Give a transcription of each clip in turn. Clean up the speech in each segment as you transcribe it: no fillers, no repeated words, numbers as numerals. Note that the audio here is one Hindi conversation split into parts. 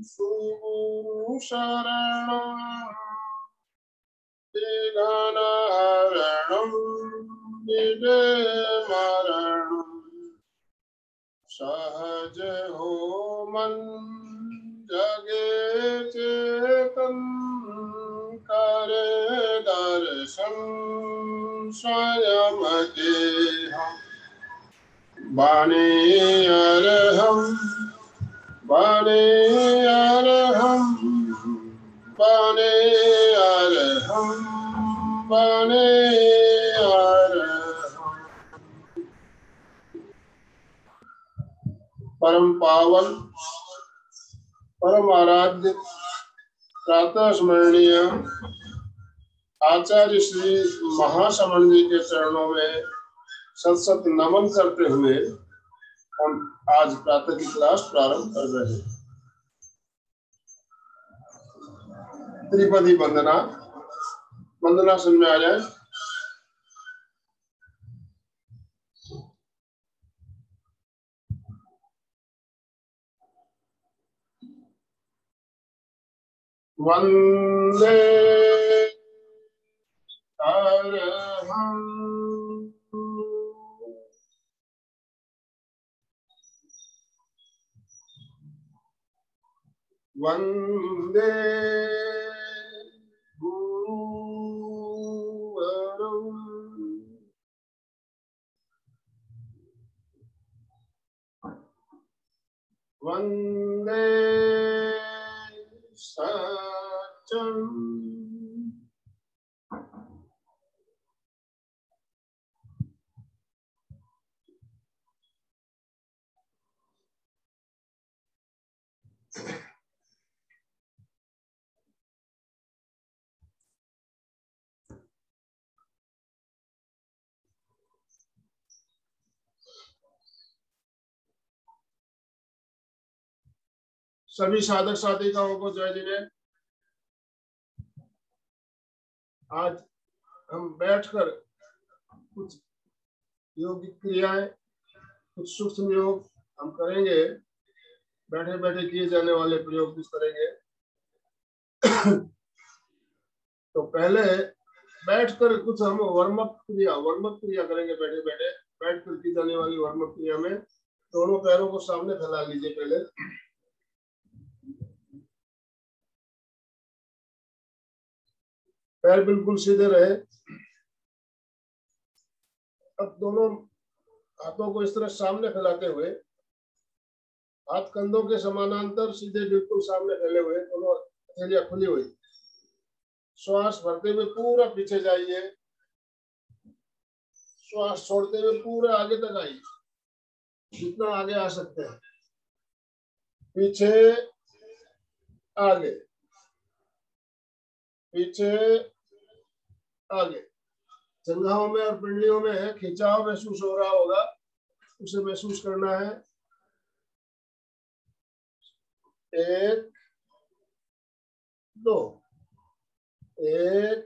सुगुरु शरणं विघ्नहरणं विघ्नमरणं सहज हो मन जगे चेतन करे दर्शन स्वयं देहं बाणे अरहं बाणे अरहं बाणे अरहं बाणे अरहं। परम पावन परम आराध्य प्रातः स्मरणीय आचार्य श्री महासमण जी के चरणों में सत सत नमन करते हुए हम आज प्रातः की क्लास प्रारंभ कर रहे हैं। त्रिपदी वंदना वंदना सुन में आ जाए। वंदे अरहं वंदे गुरुवरं वंदे सत्यं सभी साधक साधिकाओं को जय जिनेन्द्र। आज हम बैठकर कुछ योगिक क्रियाएं कुछ सूक्ष्म योग हम करेंगे। बैठे बैठे किए जाने वाले प्रयोग कुछ करेंगे। तो पहले बैठकर कुछ हम वार्म अप क्रिया करेंगे। बैठे बैठे बैठकर की जाने वाली वार्म अप क्रिया में दोनों पैरों को सामने फैला लीजिए। पहले पैर बिल्कुल सीधे रहे। अब दोनों हाथों को इस तरह सामने फैलाते हुए हाथ कंधों के समानांतर सीधे बिल्कुल सामने फैले हुए, दोनों हथेलियां खुली हुई। श्वास भरते हुए पूरा पीछे जाइए, श्वास छोड़ते हुए पूरा आगे तक आइए, जितना आगे आ सकते हैं। पीछे आगे पीछे आगे। जंघाओं में और पिंडलियों में खिंचाव महसूस हो रहा होगा, उसे महसूस करना है। 1 2 1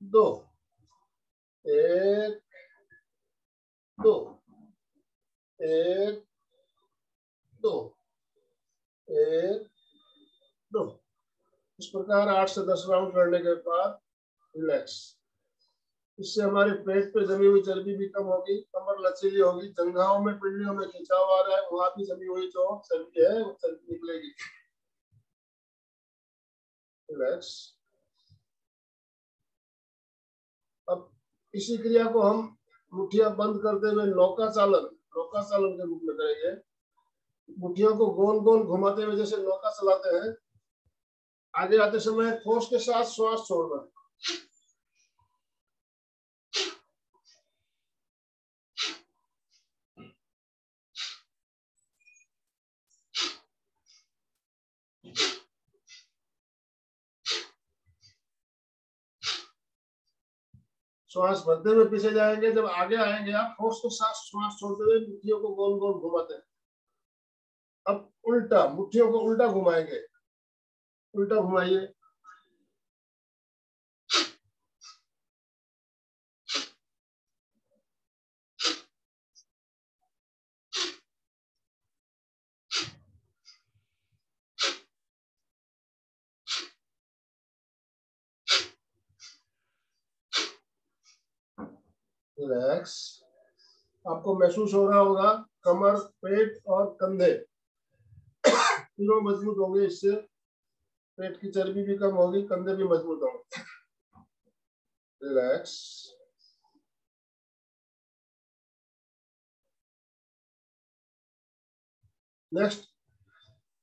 2 1 2 1 2 1 2। इस प्रकार 8 से 10 राउंड करने के बाद रिलैक्स। इससे हमारे पेट पे जमी हुई चर्बी भी कम होगी, कमर लचीली होगी। जंघाओं में पिंडलियों में खिंचाव आ रहा है, वहां भी जमी हुई जो चर्बी है वो चर्बी निकलेगी। रिलैक्स। अब इसी क्रिया को हम मुठ्ठियां बंद करते हुए नौका चालन के रूप में करेंगे। मुठ्ठियों को गोल गोल घुमाते हुए जैसे नौका चलाते हैं। आगे आते समय फोर्स के साथ श्वास छोड़ना है। श्वास भरते हुए पीछे जाएंगे। जब आगे आएंगे आप फोर्स के साथ श्वास छोड़ते हुए मुट्ठियों को गोल गोल घुमाते हैं। अब उल्टा, मुट्ठियों को उल्टा घुमाएंगे। उल्टा घुमाइए। रिलैक्स। आपको महसूस हो रहा होगा कमर, पेट और कंधे तीनों मजबूत होंगे। इससे पेट की चर्बी भी कम होगी, कंधे भी मजबूत होंगे। रिलैक्स। नेक्स्ट,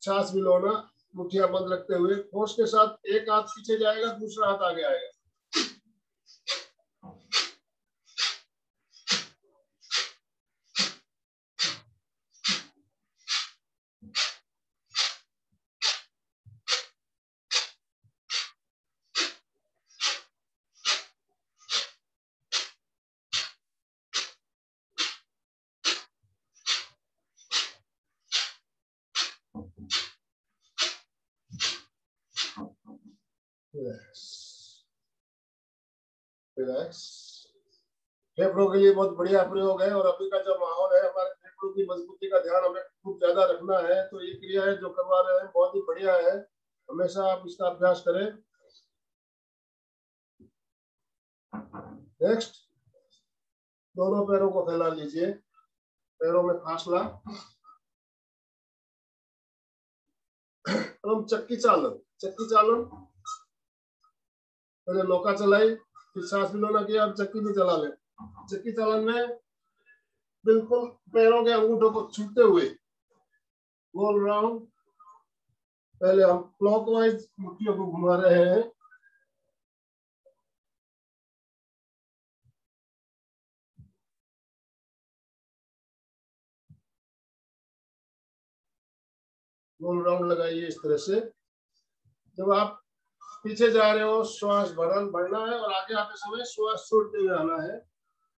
सांस मिलाना, मुठ्ठियां बंद रखते हुए फोर्स के साथ एक हाथ पीछे जाएगा, दूसरा हाथ आगे आएगा। रिलैक्स। रिलैक्स। फेफड़ों के लिए बहुत बढ़िया प्रयोग है। और अभी का जो माहौल है, हमारे फेफड़ों की मजबूती का ध्यान हमें खूब ज्यादा रखना है। तो ये क्रिया है जो करवा रहे हैं, बहुत ही बढ़िया है। हमेशा आप इसका अभ्यास करें। नेक्स्ट, दोनों पैरों को फैला लीजिए, पैरों में फासला। हम चक्की चालन, चक्की चालन, पहले नौका चलाई, फिर सांस मिलाना किया, अब चक्की भी चला ले। चक्की चालन में बिल्कुल पैरों के अंगूठों को छूते हुए गोल राउंड। पहले हम क्लॉकवाइज मुट्ठियों को घुमा रहे हैं। गोल राउंड लगाइए इस तरह से। जब आप पीछे जा रहे हो, श्वास बढ़ना है और आगे आते समय श्वास छोड़ते हुए आना है।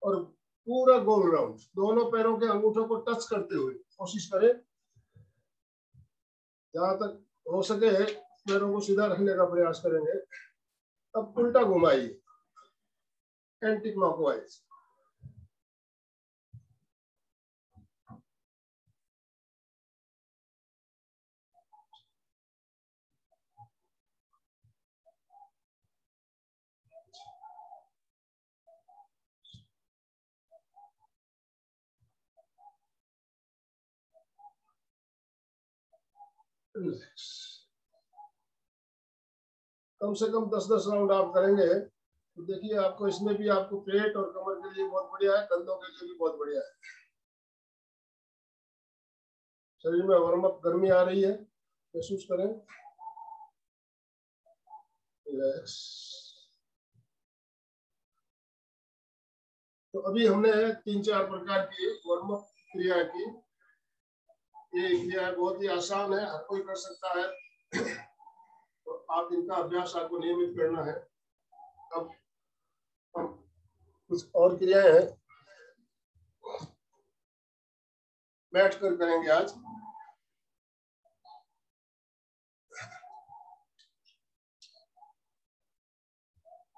और पूरा गोल राउंड दोनों पैरों के अंगूठों को टच करते हुए कोशिश करें। जहां तक हो सके पैरों को सीधा रखने का प्रयास करेंगे। अब उल्टा घुमाइए, एंटी क्लॉकवाइज। कम से कम 10-10 राउंड आप करेंगे तो देखिए आपको इसमें भी आपको पेट और कमर के लिए बहुत बढ़िया है, कंधों के लिए भी बहुत बढ़िया है। शरीर में वार्म अप, गर्मी आ रही है, महसूस करें। रिलैक्स। तो अभी हमने 3-4 प्रकार की वार्म अप क्रिया की। ये क्रिया बहुत ही आसान है, हर कोई कर सकता है। तो आप इनका अभ्यास आपको नियमित करना है। अब हम कुछ और क्रियाएं हैं बैठ कर करेंगे आज।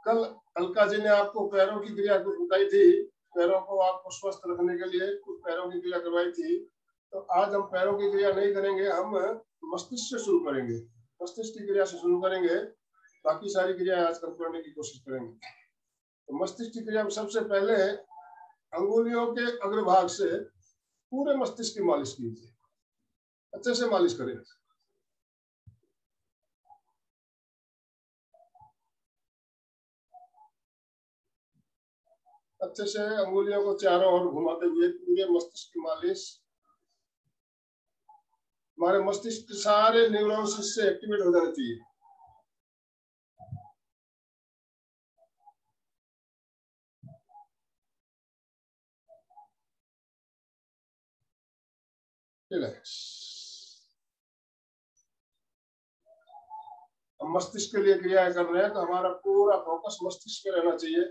कल अलका जी ने आपको पैरों की क्रिया कुछ बताई थी, पैरों को आपको स्वस्थ रखने के लिए कुछ पैरों की क्रिया करवाई थी। तो आज हम पैरों की क्रिया नहीं करेंगे, हम मस्तिष्क से शुरू करेंगे, मस्तिष्क की क्रिया से शुरू करेंगे। बाकी सारी क्रिया आज कल करने की कोशिश करेंगे। तो मस्तिष्क की क्रिया में सबसे पहले अंगुलियों के अग्रभाग से पूरे मस्तिष्क की मालिश कीजिए, अच्छे से मालिश करें। अच्छे से अंगुलियों को चारों ओर घुमाते हुए पूरे मस्तिष्क की मालिश। हमारे मस्तिष्क के सारे न्यूरॉन्स इससे एक्टिवेट हो जाने चाहिए। रिलैक्स। हम मस्तिष्क के लिए क्रिया कर रहे हैं तो हमारा पूरा फोकस मस्तिष्क पे रहना चाहिए।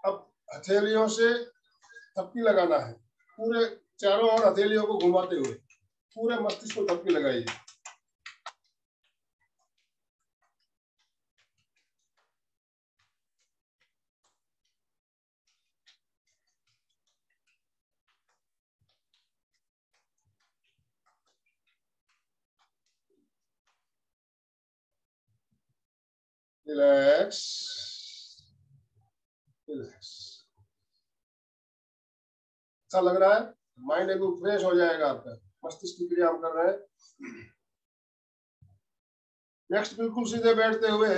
अब हथेलियों से थपकी लगाना है, पूरे चारों ओर हथेलियों को घुमाते हुए पूरे मस्तिष्क को थपकी लगाइए। रिलैक्स। रिलैक्स। अच्छा लग रहा है, माइंड एकदम फ्रेश हो जाएगा आपका। मस्तिष्क की क्रिया हम कर रहे हैं। नेक्स्ट, बिल्कुल सीधे बैठते हुए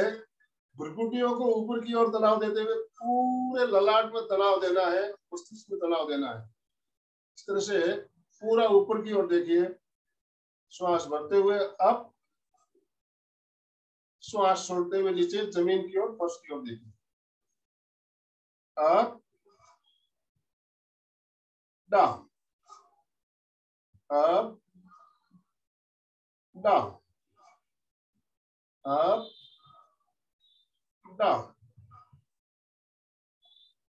भ्रुकुटियों को ऊपर की ओर तनाव देते हुए पूरे ललाट में तनाव देना है, मस्तिष्क में तनाव देना है। इस तरह से पूरा ऊपर की ओर देखिए, श्वास भरते हुए अप, श्वास छोड़ते हुए नीचे जमीन की ओर, फर्श की ओर देखिए। Up down, up down, up down,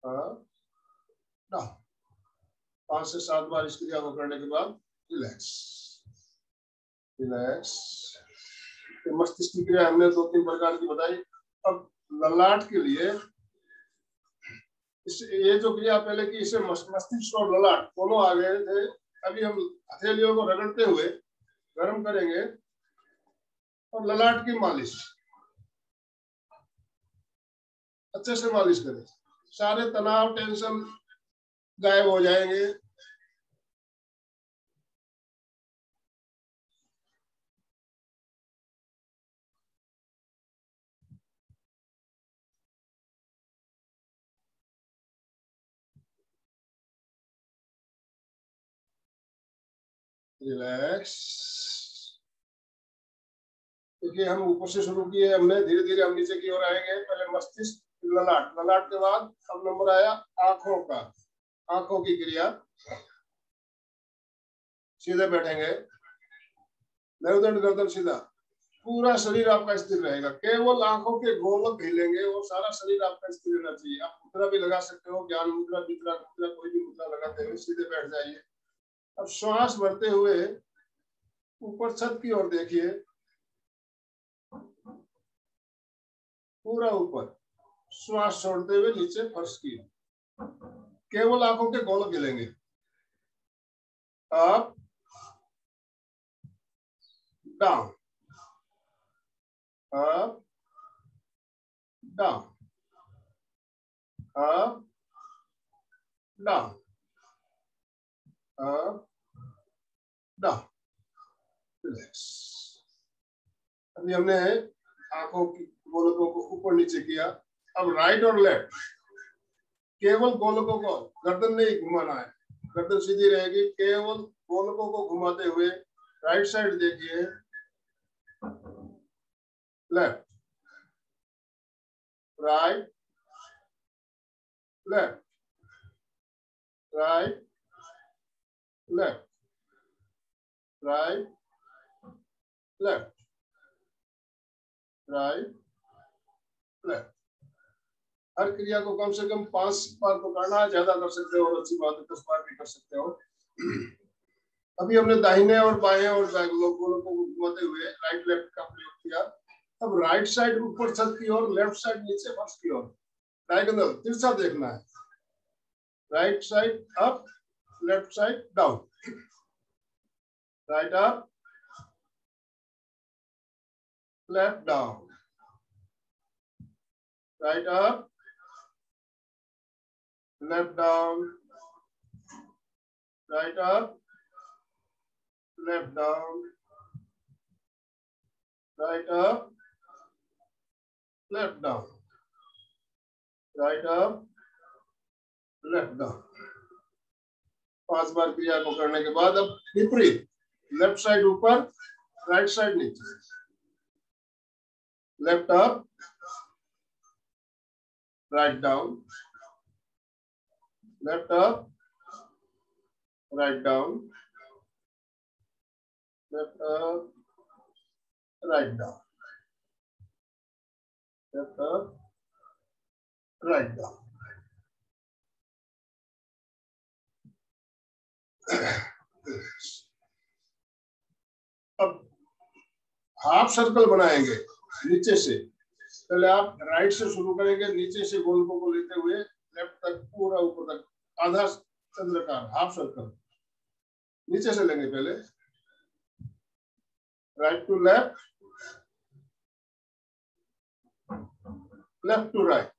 up down. 5 से 7 बार इस क्रिया को करने के बाद रिलैक्स, रिलैक्स। मस्तिष्क की क्रिया हमने 2-3 प्रकार की बताई। अब ललाट के लिए ये जो क्रिया पहले की, इसे मस्तिष्क और ललाट दोनों आ गए थे। अभी हम हथेलियों को रगड़ते हुए गर्म करेंगे और ललाट की मालिश, अच्छे से मालिश करें, सारे तनाव टेंशन गायब हो जाएंगे। रिलैक्स। देखिए हम ऊपर से शुरू किए हमने, धीरे धीरे हम नीचे की ओर आएंगे। पहले मस्तिष्क, ललाट, ललाट के बाद अब नंबर आया आंखों का। आंखों की क्रिया, सीधे बैठेंगे, मेरुदंड गर्दन सीधा, पूरा शरीर आपका स्थिर रहेगा, केवल आंखों के गोलक हिलेंगे और सारा शरीर आपका स्थिर रहना चाहिए। आप मुद्रा भी लगा सकते हो, ज्ञान मुद्रा, विद्रा मुद्रा, कोई भी मुद्रा लगाते हुए सीधे बैठ जाइए। अब श्वास भरते हुए ऊपर छत की ओर देखिए, पूरा ऊपर, श्वास छोड़ते हुए नीचे फर्श की, केवल आंखों के गोलक हिलेंगे। Up down, up down, up down, up down. Relax. अभी हमने आंखों की गोलकों को ऊपर नीचे किया। अब राइट और लेफ्ट, केवल गोलकों को, गर्दन नहीं घुमाना है, गर्दन सीधी रहेगी, केवल गोलकों को घुमाते हुए राइट साइड देखिए, left, right, left, right, left, right, left, right, left. हर क्रिया को कम से कम 5 बार तो करना है, ज्यादा कर सकते हो और अच्छी बात है, 10 बार भी कर सकते हो। अभी हमने दाहिने और बाएं और गोलकों को घुमाते हुए राइट लेफ्ट का प्रयोग किया। अब राइट साइड ऊपर छत की ओर, लेफ्ट साइड नीचे फर्श की ओर, डायगोनल तिरछा देखना है। Right side up, left side down, right up, left down, right up, left down, right up, left down, right up, left down, right up, left down. 5 बार क्रिया को करने के बाद अब विपरीत, लेफ्ट साइड ऊपर, राइट साइड नीचे, left up, write down, left up, write down, left up, write down, left up, write down. अब हाफ सर्कल बनाएंगे नीचे से। पहले आप राइट से शुरू करेंगे, नीचे से गोलकों को लेते हुए लेफ्ट तक, पूरा ऊपर तक, आधा चंद्रकार, हाफ सर्कल नीचे से लेंगे। पहले right to left, left to right,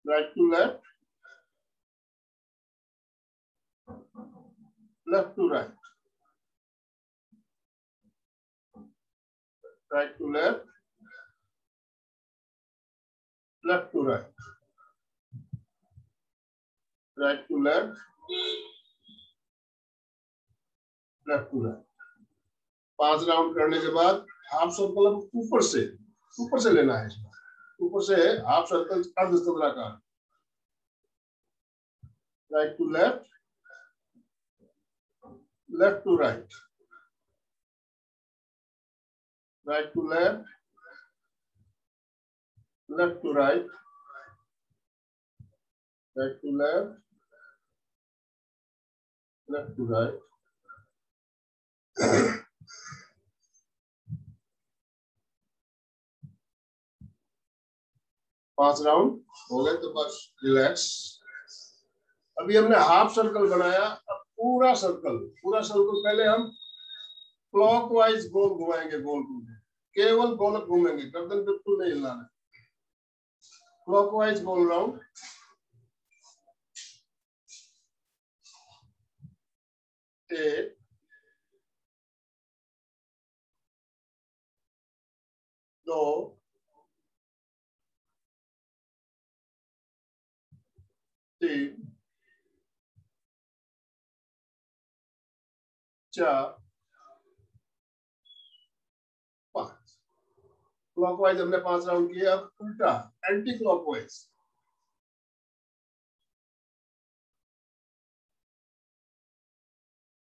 right to left, left to right, right to left, left to right, right to left, left to right. 5 round करने के बाद हाफ सर्कल ऊपर से लेना है। ऊपर से हाफ सर्कल अर्धचंद्राकार, right to left, left to right, right to left, left to right, right to left, left to right. 5 round हो गए तो बस रिलैक्स। अभी हमने हाफ सर्कल बनाया, अब पूरा सर्कल पहले हम क्लॉकवाइज गोल घुमाएंगे, गोल घूमेंगे, केवल गोलक घूमेंगे, गर्दन बिल्कुल नहीं हिलाना है। क्लॉकवाइज गोल राउंड, 1 2 3 4 5। क्लॉकवाइज हमने 5 राउंड किए, अब उल्टा एंटी क्लॉकवाइज,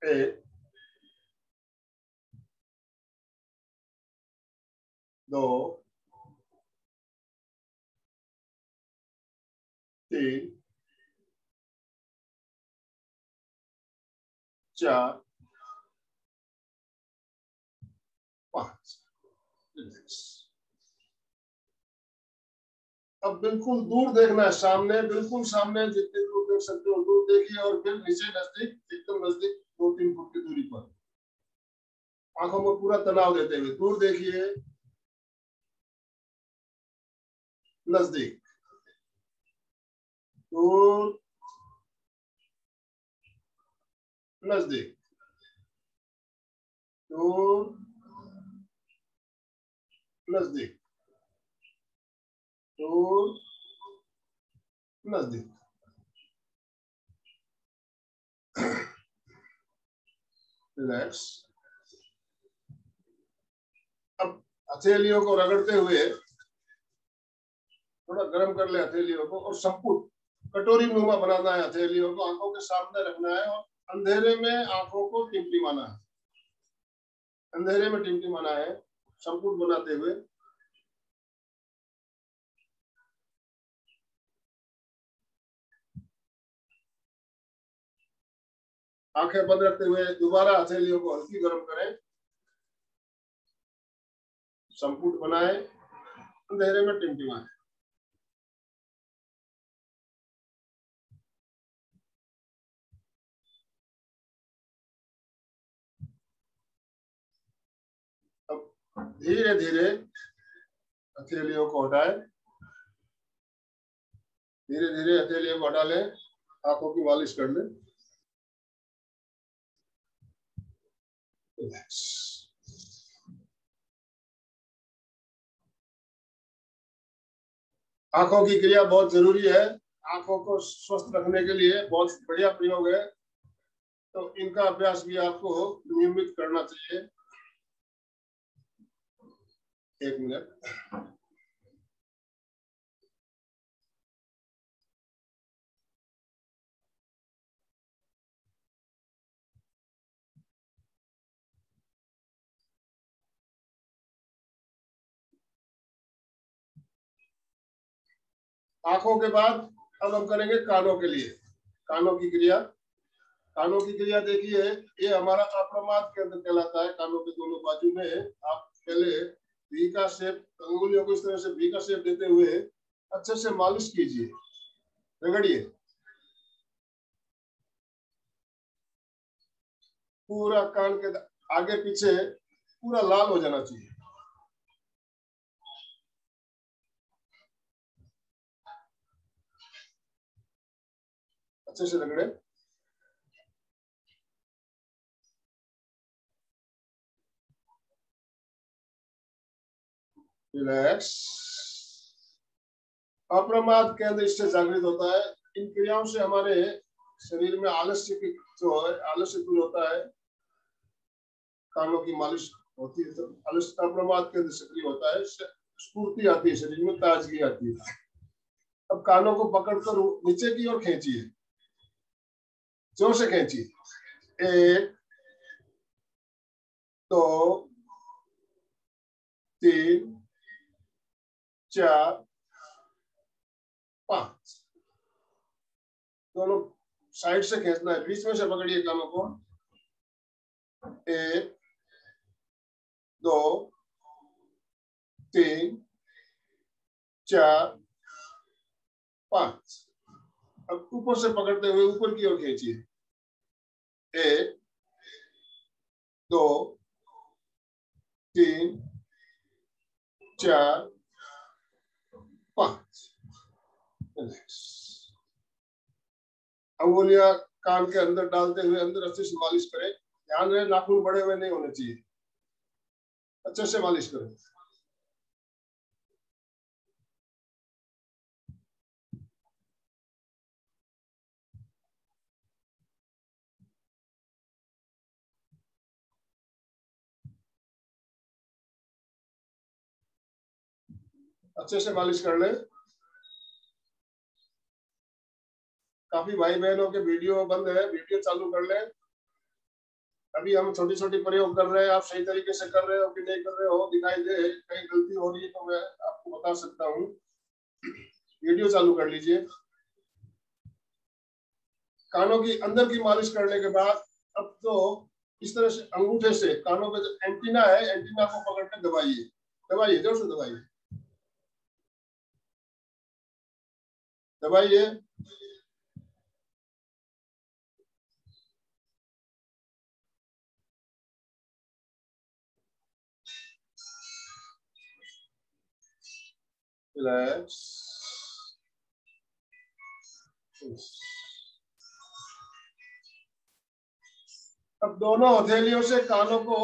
1 2 3 4 5। अब बिल्कुल दूर देखना है, सामने, बिल्कुल सामने, जितने दूर देख सकते हो दूर देखिए, और फिर नीचे नजदीक, एकदम नजदीक 2-3 फुट की दूरी पर। आंखों में पूरा तनाव देते हुए दूर देखिए, नजदीक, दूर, नजदीक, दूर, नजदीक, दूर, नजदीक। रिलैक्स। अब हथेलियों को रगड़ते हुए थोड़ा गर्म कर ले हथेलियों को, और संपुट कटोरी नुमा बनाना है। हथेलियों को आंखों के सामने रखना है और अंधेरे में आंखों को टिमटिमाना है, अंधेरे में टिमटिमाना है, संपुट बनाते हुए। आंखें बंद रखते हुए दोबारा हथेलियों को हल्की गर्म करें, संपुट बनाए, अंधेरे में टिमटिमाए। अब धीरे धीरे हथेलियों को हटाए, धीरे धीरे हथेलियों को हटा लें, आंखों की मालिश कर लें। आंखों की क्रिया बहुत जरूरी है, आंखों को स्वस्थ रखने के लिए बहुत बढ़िया प्रयोग है, तो इनका अभ्यास भी आपको नियमित करना चाहिए। 1 मिनट। आंखों के बाद अब हम करेंगे कानों के लिए, कानों की क्रिया। कानों की क्रिया देखिए, ये हमारा अप्रमाद केंद्र कहलाता है। कानों के दोनों बाजू में आप पहले वी का शेप, अंगुलियों को इस तरह से वी का शेप देते हुए अच्छे से मालिश कीजिए, रगड़िए, पूरा कान के आगे पीछे पूरा लाल हो जाना चाहिए। अच्छे से रगड़े। रिलैक्स। अप्रमाद केंद्र इससे जागृत होता है। इन क्रियाओं से हमारे शरीर में आलस्य की जो है आलस्य दूर होता है। कानों की मालिश होती है तो आलस्य अप्रमाद केंद्र सक्रिय होता है, स्फूर्ति आती है, शरीर में ताजगी आती है। अब कानों को पकड़कर नीचे की ओर खींचिए, जोर से खींचिए। 1 2 3 4 5। दोनों साइड से खींचना है, बीच में से पकड़िए कानों को। 1 2 3 4 5। अब ऊपर से पकड़ते हुए ऊपर की ओर खींचिए। 1 2 3 4 5। अंगुलियां कान के अंदर डालते हुए अंदर अच्छे से मालिश करें। ध्यान रहे नाखून बड़े हुए नहीं होने चाहिए, अच्छे से मालिश करें। अच्छे से मालिश कर ले। काफी भाई बहनों के वीडियो बंद है, वीडियो चालू कर ले। अभी हम छोटी छोटी प्रयोग कर रहे हैं, आप सही तरीके से कर रहे हो कि नहीं कर रहे हो दिखाई दे, कहीं गलती हो रही है तो मैं आपको बता सकता हूँ। वीडियो चालू कर लीजिए। कानों की अंदर की मालिश करने के बाद अब तो इस तरह से अंगूठे से कानों पे जो एंटीना है, एंटीना को पकड़ के दबाइए, दबाइए, जोर से दबाइए, दबाइए। रिलैक्स। अब दोनों हथेलियों से कानों को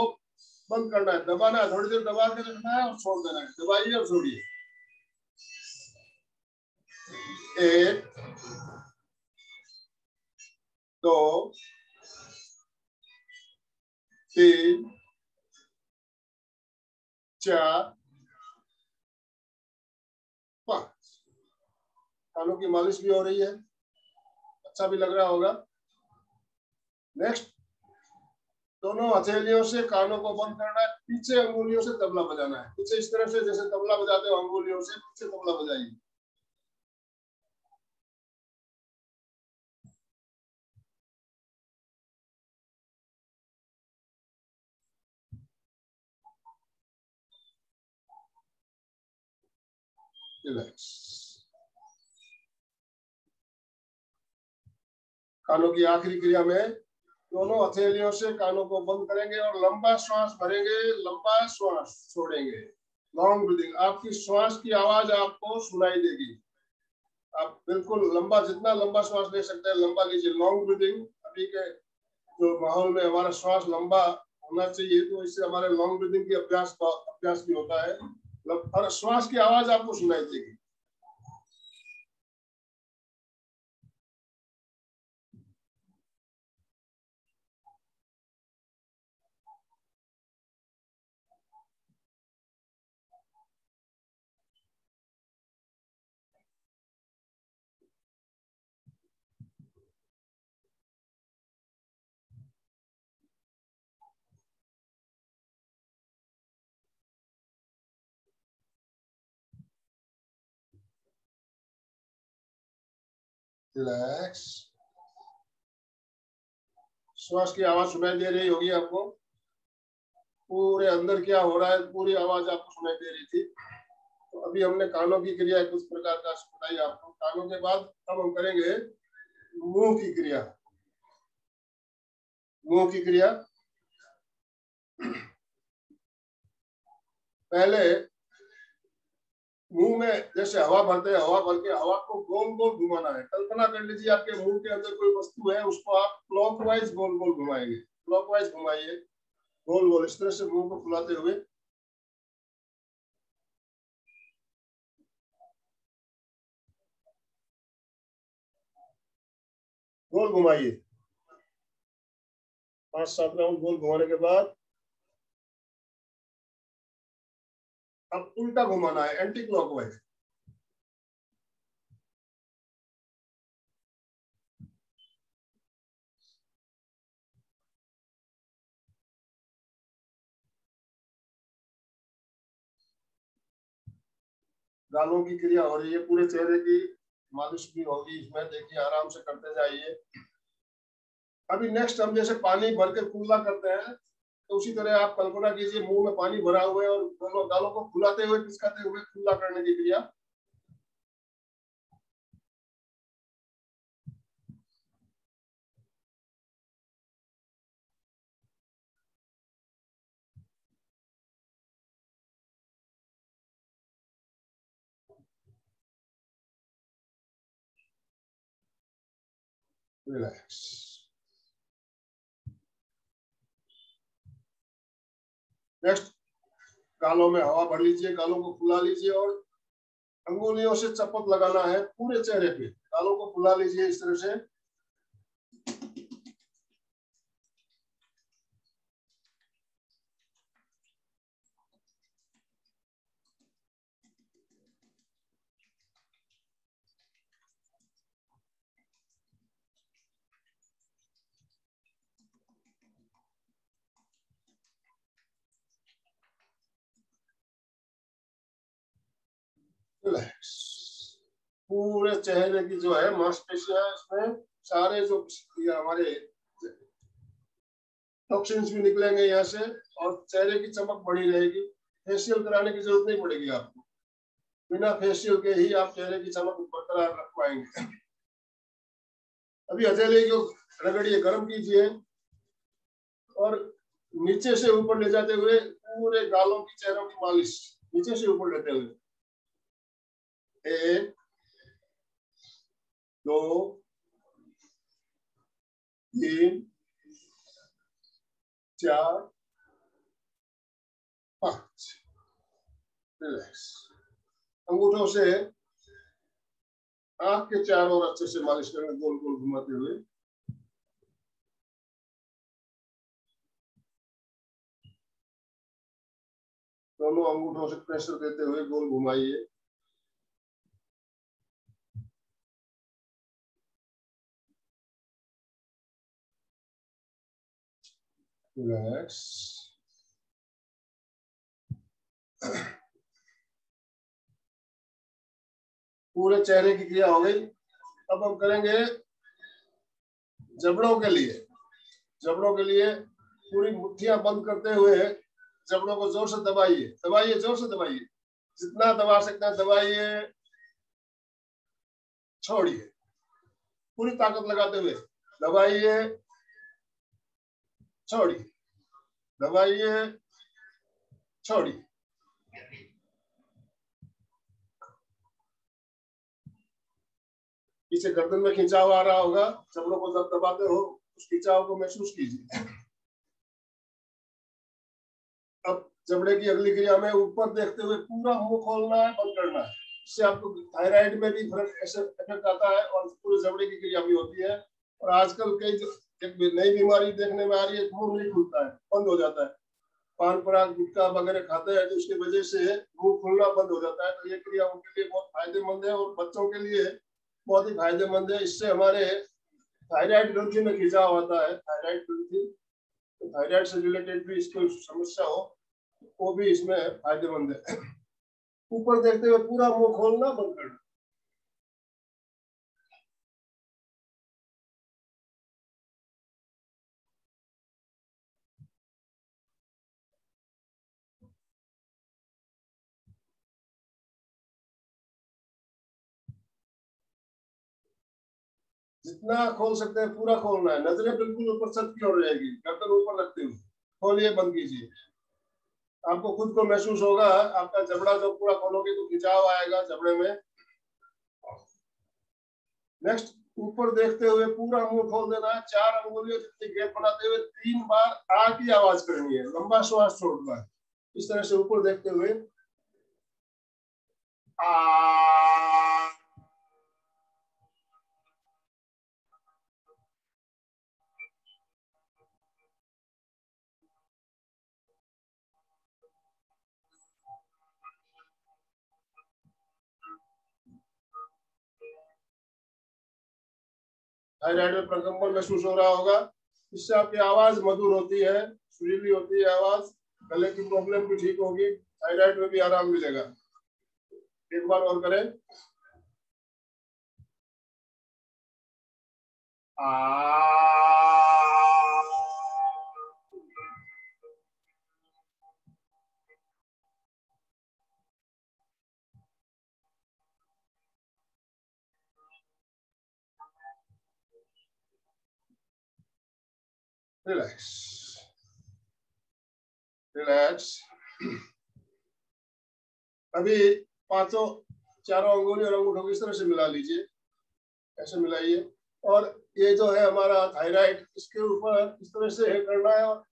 बंद करना है, दबाना है, थोड़ी देर दबा के रखना है और छोड़ देना है। दबाइए और छोड़िए। 1 2 3 4 5। कानों की मालिश भी हो रही है, अच्छा भी लग रहा होगा। नेक्स्ट, दोनों हथेलियों से कानों को बंद करना है, पीछे अंगुलियों से तबला बजाना है। पीछे इस तरह से जैसे तबला बजाते हो अंगुलियों से, पीछे तबला बजाइए। रिलैक्स। कानों की आखिरी क्रिया में दोनों हथेलियों से कानों को बंद करेंगे और लंबा श्वास भरेंगे, लंबा श्वास छोड़ेंगे। Long breathing. आपकी श्वास की आवाज आपको सुनाई देगी। आप बिल्कुल लंबा, जितना लंबा श्वास ले सकते हैं लंबा लीजिए। Long breathing. अभी के जो माहौल में हमारा श्वास लंबा होना चाहिए, तो इससे हमारे लॉन्ग ब्रीदिंग की अभ्यास भी होता है और श्वास की आवाज आपको सुनाई देगी। रिलैक्स। श्वास की आवाज सुनाई दे रही होगी आपको, पूरे अंदर क्या हो रहा है पूरी आवाज आपको सुनाई दे रही थी। तो अभी हमने कानों की क्रिया कुछ प्रकार का बताई आपको। कानों के बाद अब हम करेंगे मुंह की क्रिया। मुंह की क्रिया, पहले मुंह में जैसे हवा भरते हैं, हवा भर के हवा को गोल गोल घुमाना है। कल्पना कर लीजिए आपके मुंह के अंदर कोई वस्तु है, उसको आप क्लॉकवाइज गोल गोल घुमाएंगे। क्लॉकवाइज घुमाइए, गोल गोल, इस तरह से मुंह को फुलाते हुए। गोल घुमाइए, 5-7 राउंड गोल घुमाने के बाद अब उल्टा घुमाना है, एंटी क्लॉकवाइज। गालों की क्रिया हो रही है, पूरे चेहरे की मालिश भी होगी इसमें, देखिए आराम से करते जाइए। अभी नेक्स्ट हम जैसे पानी भर के कुल्ला करते हैं, तो उसी तरह आप कल्पना कीजिए मुंह में पानी भरा हुआ है और दोनों गालों को फुलाते हुए पिचकाते हुए कुल्ला करने की क्रिया। रिलैक्स। नेक्स्ट, गालों में हवा भर लीजिए, गालों को फुला लीजिए और अंगुलियों से चपत लगाना है पूरे चेहरे पे। गालों को फुला लीजिए इस तरह से। रिलैक्स। पूरे चेहरे की जो है मांसपेशियां, इसमें सारे जो हमारे टॉक्सिन्स भी निकलेंगे यहाँ से और चेहरे की चमक बढ़ी रहेगी। फेशियल कराने की जरूरत नहीं पड़ेगी आपको, बिना फेशियल के ही आप चेहरे की चमक बरकरार रख पाएंगे। अभी हथेली को रगड़िए, गर्म कीजिए और नीचे से ऊपर ले जाते हुए पूरे गालों की, चेहरों की मालिश नीचे से ऊपर लेते हुए। 1 2 3 4 5। रिलैक्स। अंगूठों से आंख के चारों ओर अच्छे से मालिश करेंगे, गोल गोल घुमाते हुए। दोनों अंगूठों से प्रेशर देते हुए गोल घुमाइए। रिलैक्स। पूरे चेहरे की क्रिया हो गई। अब हम करेंगे जबड़ों के लिए। जबड़ों के लिए पूरी मुट्ठियां बंद करते हुए जबड़ों को जोर से दबाइए, दबाइए, जोर से दबाइए, जितना दबा सकते हैं दबाइए, छोड़िए, पूरी ताकत लगाते हुए दबाइए, छोड़िए, दबाइए, छोड़िए। पीछे गर्दन में खिंचाव आ रहा होगा, जबड़ों को जब दबाते हो उस खिंचाव को महसूस कीजिए। अब जबड़े की अगली क्रिया में ऊपर देखते हुए पूरा मुंह खोलना है, बंद करना है। इससे आपको थायराइड में भी फर्क ऐसे इफेक्ट आता है और पूरे जबड़े की क्रिया भी होती है। और आजकल कई एक नई बीमारी देखने में आ रही है, मुंह नहीं खुलता है, बंद हो जाता है। पान पराग गुटखा वगैरह खाते हैं तो उसकी वजह से मुंह खुलना बंद हो जाता है। तो ये क्रिया उनके लिए बहुत फायदेमंद है और बच्चों के लिए बहुत ही फायदेमंद है। इससे हमारे थायराइड ग्रंथि में खिंचाव आता है, थायराइड ग्रंथि, तो थायराइड से रिलेटेड भी इसको समस्या हो वो भी इसमें फायदेमंद है। ऊपर देखते हुए पूरा मुंह खोलना, बंद करना। जितना खोल सकते हैं पूरा खोलना है। नजरें बिल्कुल ऊपर छत की ओर रहेगी, गर्दन ऊपर रखते हुए खोलिए, बंद कीजिए। आपको खुद को महसूस होगा, आपका जबड़ा जब पूरा खोलोगे तो खिंचाव आएगा जबड़े में। नेक्स्ट, ऊपर देखते हुए पूरा मुंह खोल देना है। 4 अंगुलियों जितनी गैप बनाते हुए 3 बार आ की आवाज करनी है, लंबा श्वास छोड़ना है। इस तरह से ऊपर देखते हुए आ। थायराइड में प्रकंपन महसूस हो रहा होगा, इससे आपकी आवाज मधुर होती है, सुरीली होती है आवाज, गले की प्रॉब्लम भी ठीक होगी, थायराइड में भी आराम मिलेगा। एक बार और करें। Relax relax. अभी चारों अंगुली और अंगूठों को इस तरह से मिला लीजिए, ऐसे मिलाइए, और ये जो है हमारा थायराइड, इसके ऊपर इस तरह से करना है, और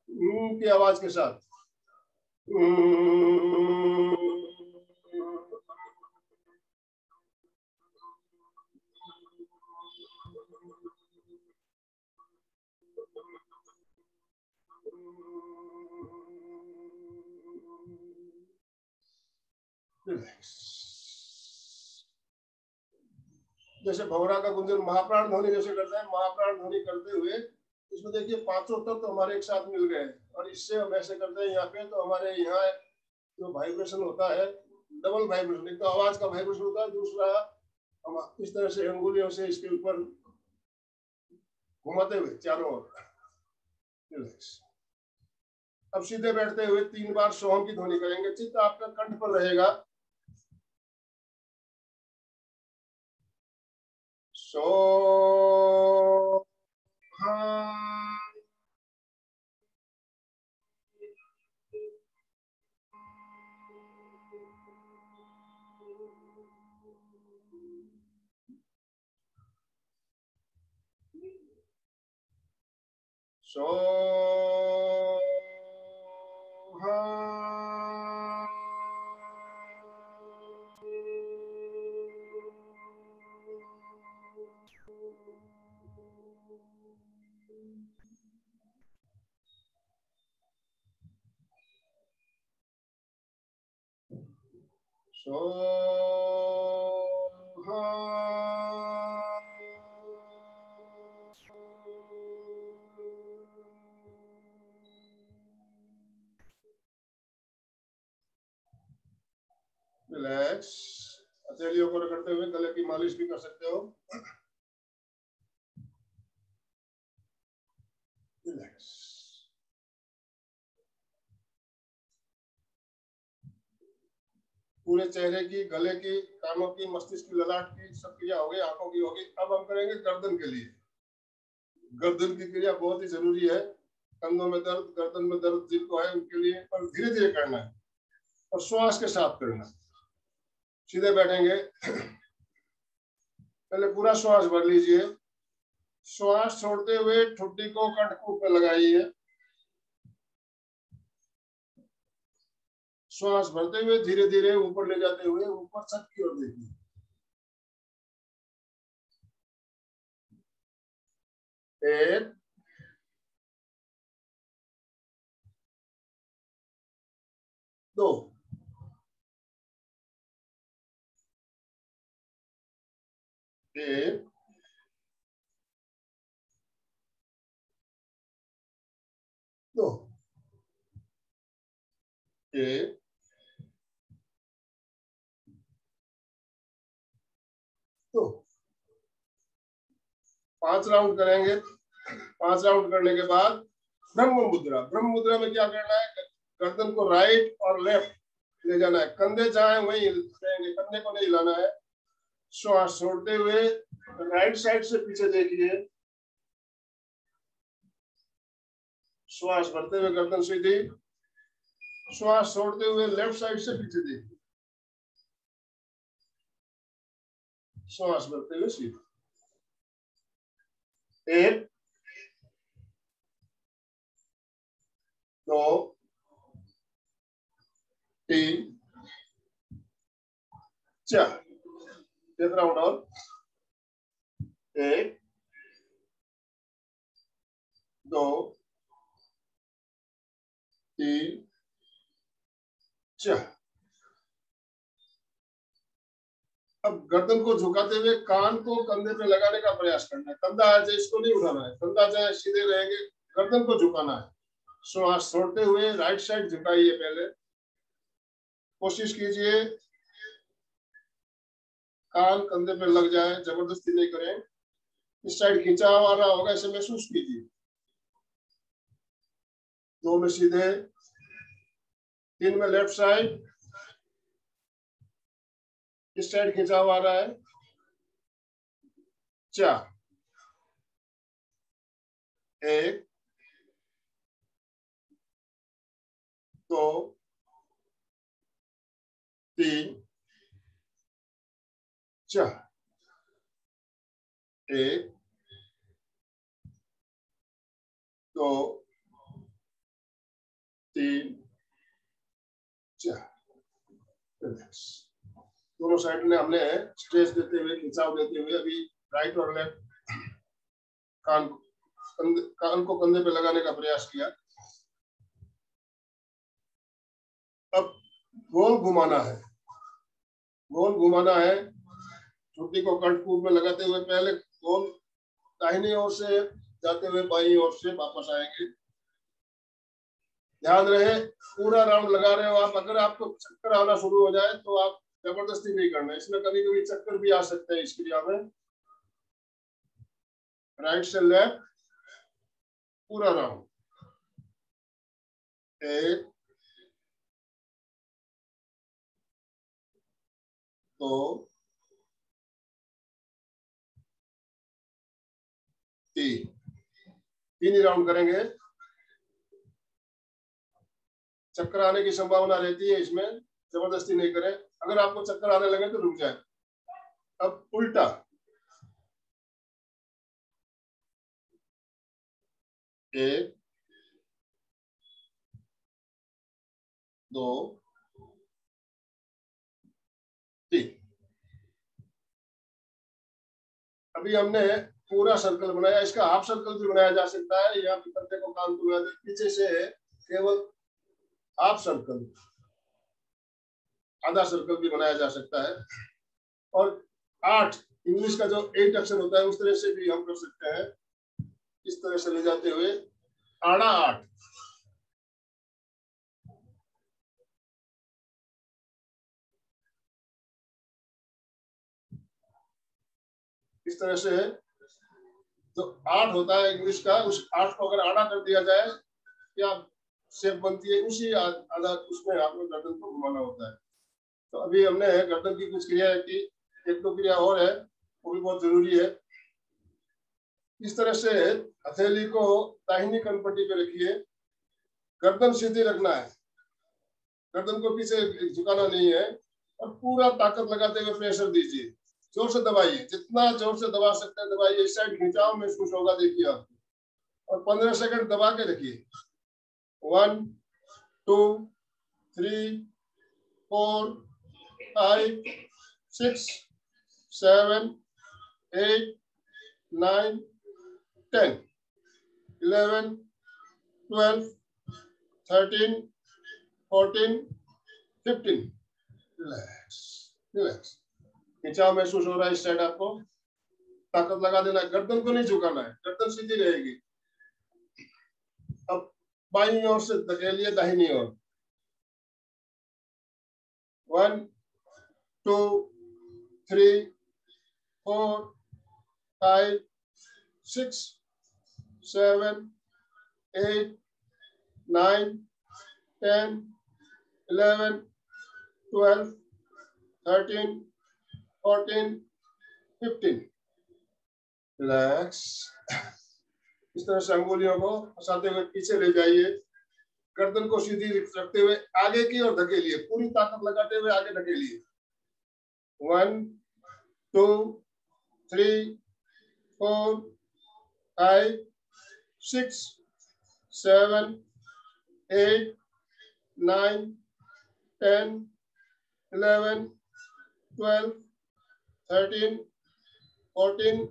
की आवाज के साथ जैसे भौरा का गुंजन महाप्राण ध्वनि जैसे करते हैं, महाप्राण ध्वनि करते हुए इसमें देखिए पांचों तत्व तो हमारे एक साथ मिल गए, और इससे हम ऐसे करते हैं यहाँ पे, तो हमारे यहाँ जो वाइब्रेशन होता है, डबल वाइब्रेशन, एक तो आवाज का वाइब्रेशन होता है, दूसरा हम इस तरह से अंगुलियों से इसके ऊपर घुमाते हुए चारों ओर। अब सीधे बैठते हुए 3 बार सोहम की ध्वनि करेंगे, चित्त आपका कंठ पर रहेगा। So relax. हथेलियों को रगड़ते हुए गले की मालिश भी कर सकते हो। रिलैक्स। पूरे चेहरे की, गले की, कानों की, मस्तिष्क की, ललाट की सब क्रिया हो गई, आंखों की होगी। अब हम करेंगे गर्दन के लिए। गर्दन की क्रिया बहुत ही जरूरी है। कंधों में दर्द, गर्दन में दर्द जिनको है उनके लिए, पर धीरे धीरे करना है और श्वास के साथ करना। सीधे बैठेंगे, पहले पूरा श्वास भर लीजिए, श्वास छोड़ते हुए ठुड्डी को कंठ के ऊपर लगाइए, श्वास भरते हुए धीरे धीरे ऊपर ले जाते हुए ऊपर छत की ओर देखिए। 1 2 1 2 1 2। 5 राउंड करेंगे। 5 राउंड करने के बाद ब्रह्म मुद्रा। ब्रह्म मुद्रा में क्या करना है, गर्दन को राइट और लेफ्ट ले जाना है, कंधे चाहे वही रहेंगे, कंधे को नहीं हिलाना है। श्वास छोड़ते हुए राइट साइड से पीछे देखिए, श्वास भरते हुए गर्दन सीधी, श्वास छोड़ते हुए लेफ्ट साइड से पीछे देखिए, श्वास भरते हुए सीधी। 1 2 3 4। एक राउंड और। 1 2 3 4। अब गर्दन को झुकाते हुए कान को कंधे पे लगाने का प्रयास करना है। कंधा आ जाए इसको नहीं उठाना है, कंधा जाए सीधे रहेंगे, गर्दन को झुकाना है। श्वास छोड़ते हुए राइट साइड झुकाइए, पहले कोशिश कीजिए कान कंधे पे लग जाए, जबरदस्ती नहीं करें। इस साइड खिंचाव आ रहा होगा, इसे महसूस कीजिए। 2 में सीधे, 3 में लेफ्ट साइड, इस साइड खिंचाव आ रहा है। 4, 1, 2, 3, 4, 1, 2, 3, 4। दोनों साइड में हमने स्ट्रेच देते हुए, खिंचाव देते हुए अभी राइट और लेफ्ट कान को कंधे पे लगाने का प्रयास किया। अब गोल घुमाना है, गोल घुमाना है। छुट्टी को कर्णपूर में लगाते हुए पहले गोल दाहिनी ओर से जाते हुए बाईं ओर से वापस आएंगे। ध्यान रहे पूरा राउंड लगा रहे हो आप। अगर आपको चक्कर आना शुरू हो जाए तो आप जबरदस्ती नहीं करना, इसमें कभी कभी चक्कर भी आ सकते हैं इस क्रिया में। राइट से लेफ्ट पूरा राउंड, 1, 2, 3 ही राउंड करेंगे। चक्कर आने की संभावना रहती है इसमें, जबरदस्ती नहीं करें। अगर आपको चक्कर आने लगे तो रुक जाए। अब उल्टा, 1, 2, 3। अभी हमने पूरा सर्कल बनाया, इसका हाफ सर्कल भी बनाया जा सकता है। यहाँ पे कंधे को कान को पीछे से केवल हाफ सर्कल, आधा सर्कल भी बनाया जा सकता है। और 8 इंग्लिश का जो 8 अक्षर होता है उस तरह से भी हम कर सकते हैं। इस तरह से ले जाते हुए आड़ा 8, इस तरह से जो 8 होता है इंग्लिश का, उस 8 को अगर आड़ा कर दिया जाए क्या शेप बनती है, उसी आधा उसमें आपको गर्दन को घुमाना होता है। तो अभी हमने गर्दन की कुछ क्रिया की, 1-2 क्रिया और है, वो भी बहुत जरूरी है। इस तरह से हथेली को दाहिनी कनपट्टी पे रखिए, गर्दन सीधी रखना है, गर्दन को पीछे झुकाना नहीं है। और पूरा ताकत लगाते हुए प्रेशर दीजिए, जोर से दबाइए, जितना जोर से दबा सकते हैं दबाइए। इस साइड खिंचाव महसूस होगा, देखिए आपको। और 15 सेकंड दबा के रखिए। 1, 2, 3, 4, 5, 6, 7, 8, 9, 10, 11, 12, 13, 14, 15। Relax, relax. खिंचाव महसूस हो रहा है इस साइड, आपको ताकत लगा देना है। गर्दन को नहीं झुकाना है, गर्दन सीधी रहेगी। अब बाईं ओर से धकेलिए दाहिनी ओर। 1, 2, 3, 4, 5, 6, 7, 8, 9, 10, 11, 12, 13, 14, 15। रिलैक्स। इस तरह से अंगुलियों को फंसाते हुए पीछे ले जाइए, गर्दन को सीधी रखते हुए आगे की ओर धकेलिए, पूरी ताकत लगाते हुए आगे धकेलिए। 1, 2, 3, 4, 5, 6, 7, 8, 9, 10, 11, 12, 13, 14,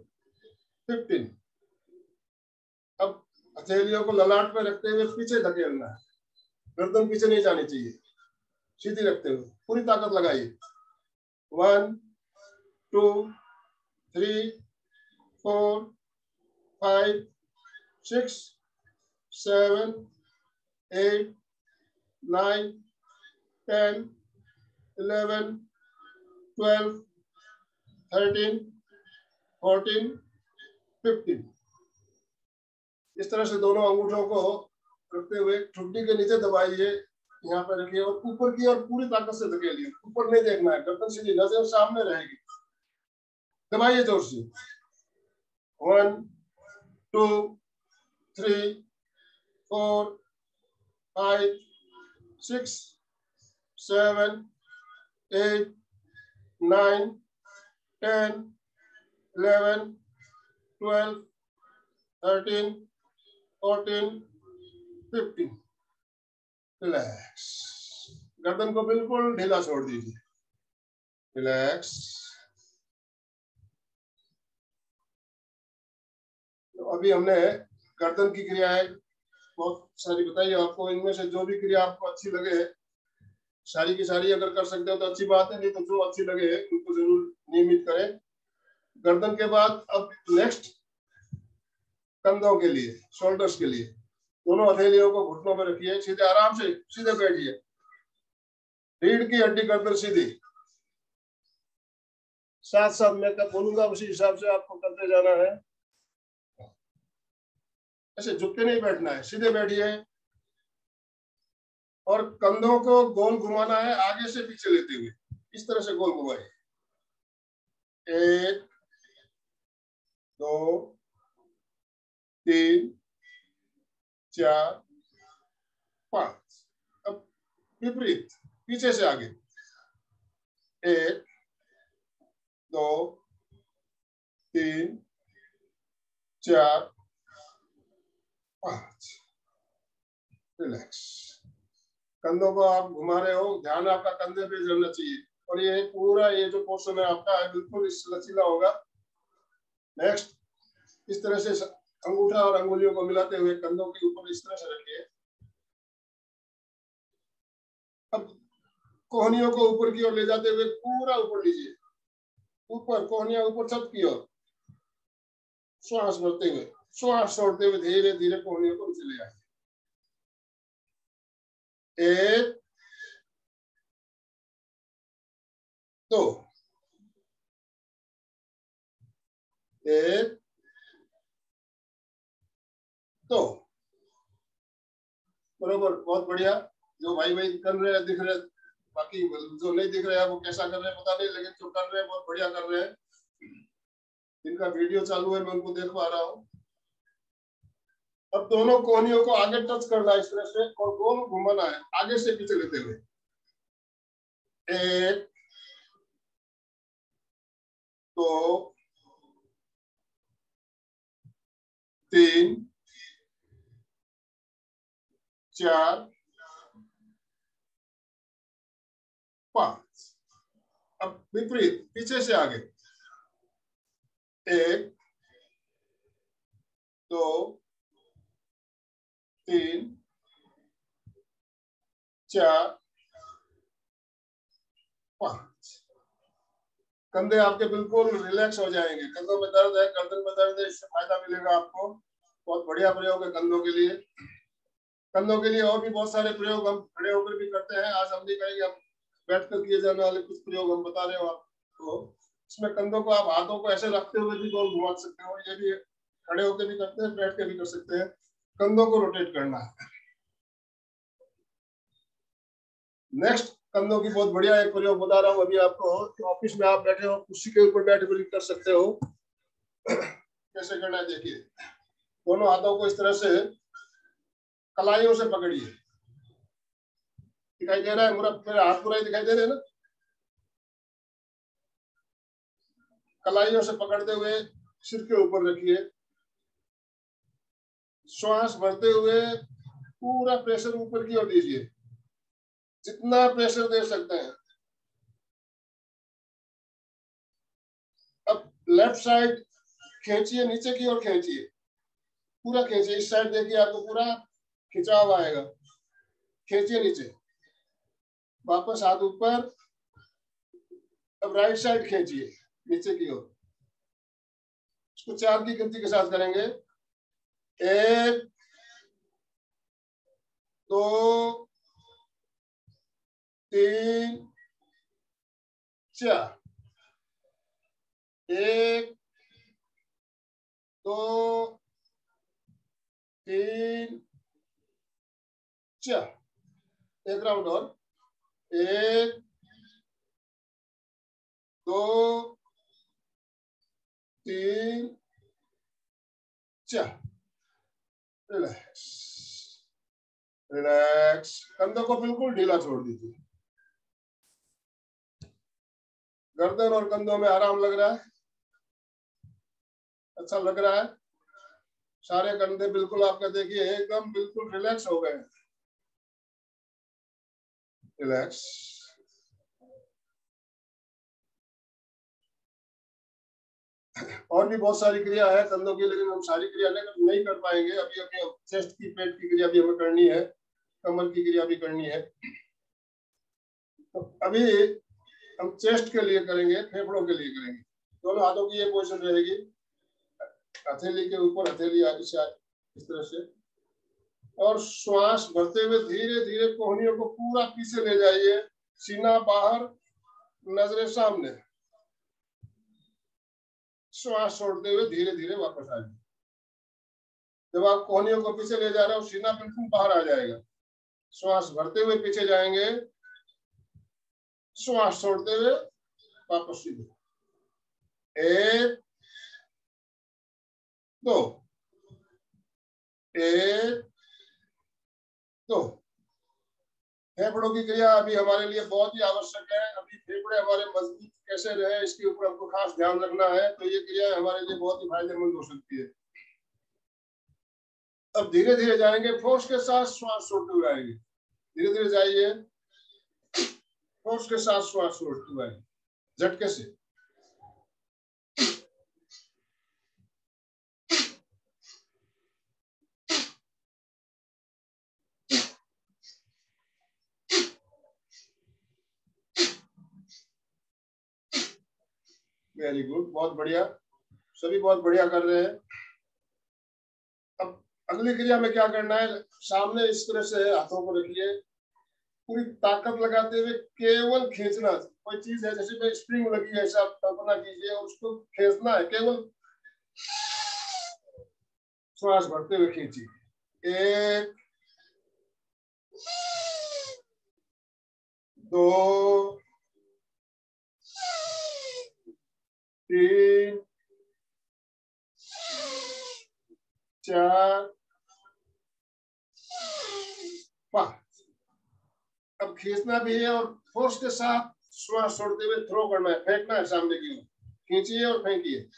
15। अब हथेलियों को ललाट में रखते हुए पीछे धकेलना है, गर्दन पीछे नहीं जानी चाहिए, सीधी रखते हुए पूरी ताकत लगाइए। 1, 2 3 4 5 6 7 8 9 10 11 12 13 14 15। इस तरह से दोनों अंगूठों को रखते हुए ठुड्डी के नीचे दबाइए, यहाँ पर रखिए और ऊपर की ओर पूरी ताकत से धकेलिए। ऊपर नहीं देखना है, गर्दन सीधी, नजर सामने रहेगी। दबाइए जोर से। 1 2 3 4 5 6 7 8 9 10 11 12 13 14 15। रिलैक्स। गर्दन को बिल्कुल ढीला छोड़ दीजिए। रिलैक्स। तो अभी हमने गर्दन की क्रियाएं बहुत सारी बताई आपको। इनमें से जो भी क्रिया आपको अच्छी लगे, सारी की सारी अगर कर सकते हो तो अच्छी बात है, नहीं तो जो अच्छी लगे उनको जरूर नियमित करें। गर्दन के बाद अब नेक्स्ट कंधों के लिए, शोल्डर्स के लिए, दोनों हथेलियों को घुटनों में रखिए, सीधे आराम से सीधे बैठिए, रीढ़ की हड्डी गर्दन सीधी। साथ साथ मैं कब बोलूंगा उसी हिसाब से आपको करते जाना है। ऐसे झुक के नहीं बैठना है, सीधे बैठिए और कंधों को गोल घुमाना है, आगे से पीछे लेते हुए इस तरह से गोल घुमाइए। 1 2 3 4 5। अब विपरीत, पीछे से आगे। 1 2 3 4 5। रिलैक्स। कंधों को आप घुमा रहे हो, ध्यान आपका कंधे पे रहना चाहिए और ये पूरा ये जो पोर्शन है आपका है बिल्कुल इस लचीला होगा। नेक्स्ट, इस तरह से अंगूठा और अंगुलियों को मिलाते हुए कंधों के ऊपर इस तरह से रखिए। अब कोहनियों को ऊपर की ओर ले जाते हुए पूरा ऊपर लीजिए, ऊपर कोहनियां ऊपर छत की ओर। श्वास भरते हुए, श्वास छोड़ते हुए धीरे धीरे कोहनियों को नीचे ले आए। 1 2 1 2। बरोबर, बहुत बढ़िया। जो भाई भाई कर रहे हैं दिख रहे, बाकी जो नहीं दिख रहे हैं वो कैसा कर रहे हैं पता नहीं, लेकिन जो कर रहे हैं बहुत बढ़िया कर रहे हैं। जिनका वीडियो चालू है मैं उनको देख पा रहा हूँ। अब दोनों कोहनियों को आगे टच करना है इस तरह से और गोल घुमाना है, आगे से पीछे लेते हुए। 1 2 3 4 5। अब विपरीत, पीछे से आगे। 1 2 3 4 5। कंधे आपके बिल्कुल रिलैक्स हो जाएंगे। कंधों में दर्द है, गर्दन में दर्द है, इससे फायदा मिलेगा आपको। बहुत बढ़िया प्रयोग है कंधों के लिए। कंधों के लिए और भी बहुत सारे प्रयोग हम खड़े होकर भी करते हैं। आज हम नहीं करेंगे, हम बैठकर किए जाने वाले कुछ प्रयोग हम बता रहे हो आपको। इसमें कंधों को आप हाथों को ऐसे रखते हुए भी गोल घुमा सकते हो, ये भी खड़े होकर भी करते हैं, बैठ के भी कर सकते हैं। कंधों को रोटेट करना है। नेक्स्ट, कंधों की बहुत बढ़िया एक प्रयोग बता रहा हूँ अभी आपको। ऑफिस में आप बैठे हो, कुर्सी के ऊपर बैठ कर कर सकते हो। कैसे करना है देखिए। दोनों हाथों को इस तरह से कलाइयों से पकड़िए। दिखाई दे रहा है मेरा हाथ पूरा ही दिखाई दे रहे हैं ना? कलाइयों से पकड़ते हुए सिर के ऊपर रखिए। श्वास भरते हुए पूरा प्रेशर ऊपर की ओर दीजिए, जितना प्रेशर दे सकते हैं। अब लेफ्ट साइड खींचिए, नीचे की ओर खींचिए, पूरा खींचिए। इस साइड देखिए आपको पूरा खिंचाव आएगा। खींचिए नीचे, वापस हाथ ऊपर। अब राइट साइड खींचिए, नीचे की ओर। इसको 4 की गिनती के साथ करेंगे। 1 2 3 4। 1 2 3 4। एक राउंड और। 1 2 3 4। Relax relax. कंधों को बिल्कुल ढीला छोड़ दीजिए। गर्दन और कंधों में आराम लग रहा है? अच्छा लग रहा है? सारे कंधे बिल्कुल आपका देखिए एकदम बिल्कुल रिलैक्स हो गए। रिलैक्स। और भी बहुत सारी क्रिया है कंधों की, लेकिन हम सारी क्रिया नहीं कर पाएंगे अभी। अभी चेस्ट की, पेट की क्रिया भी हमें करनी है, कमर की क्रिया भी करनी है। तो अभी हम चेस्ट के लिए करेंगे, फेफड़ों के लिए करेंगे। दोनों हाथों की ये पोजीशन रहेगी, हथेली के ऊपर हथेली इस तरह से, और श्वास भरते हुए धीरे धीरे कोहनियों को पूरा पीछे ले जाइए। सीना बाहर, नजरें सामने। श्वास छोड़ते हुए धीरे धीरे वापस आइए। जब आप कोहनियों को पीछे ले जा रहे हो, सीना बिल्कुल बाहर आ जाएगा। श्वास भरते हुए पीछे जाएंगे, श्वास छोड़ते हुए वापस सीधे। 1 2 1 2। फेफड़ों की क्रिया अभी हमारे लिए बहुत ही आवश्यक है। अभी फेफड़े हमारे मजबूत कैसे रहे, इसके ऊपर हमको खास ध्यान रखना है। तो ये क्रिया हमारे लिए बहुत ही फायदेमंद हो सकती है। अब धीरे धीरे जाएंगे, फोर्स के साथ श्वास छोड़ते हुए आएंगे। धीरे धीरे जाइए, फोर्स के साथ श्वास छोड़ते हुए आएंगे, झटके से। वेरी गुड, बहुत बढ़िया, सभी बहुत बढ़िया कर रहे हैं। अब अगली क्रिया में क्या करना है, सामने इस तरह से हाथों को रखिए, पूरी ताकत लगाते हुए केवल खींचना। कोई चीज है जैसे में स्प्रिंग लगी है, ऐसा कल्पना कीजिए, और उसको खींचना है। केवल श्वास भरते हुए खींचिए। 1 2 3 4 5। अब खींचना भी है और फोर्स के साथ श्वास छोड़ते हुए थ्रो करना है, फेंकना है सामने की ओर। खींचिए और फेंकिए।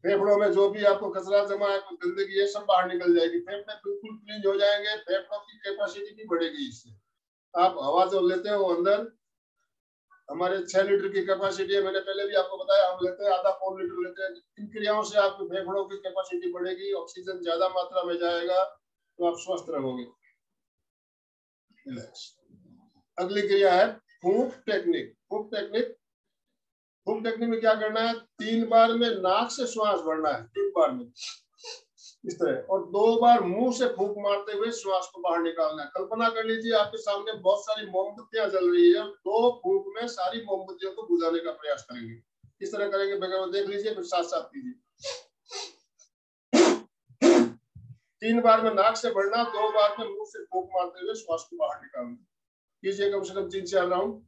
फेफड़ों में जो भी आपको कचरा जमा है, गंदगी है, सब बाहर निकल जाएगी। फेफड़े बिल्कुल क्लीन हो जाएंगे। फेफड़ों की कैपेसिटी भी बढ़ेगी इससे। आप हवा जो लेते हो अंदर, हमारे 6 लीटर की कैपेसिटी है, मैंने पहले भी आपको बताया, हम लेते हैं आधा पौन लीटर लेते हैं। इन क्रियाओं से आपके फेफड़ों की कैपेसिटी बढ़ेगी, ऑक्सीजन ज्यादा मात्रा में जाएगा, तो आप स्वस्थ रहोगे। अगली क्रिया है फूंक टेक्निक। फूंक टेक्निक, फूंक टेक्निक में क्या करना है, 3 बार में नाक से श्वास भरना है, 3 बार में इस तरह, और 2 बार मुंह से फूंक मारते हुए श्वास को बाहर निकालना है। कल्पना कर लीजिए आपके सामने बहुत सारी मोमबत्तियां जल रही है, 2 फूंक में सारी मोमबत्तियों को बुझाने का प्रयास करेंगे। इस तरह करेंगे, बगैर देख लीजिए, फिर साथ साथ कीजिए। 3 बार में नाक से भरना, 2 बार में मुंह से फूंक मारते हुए श्वास को बाहर निकालना। कीजिए कम से कम 3-4 राउंड।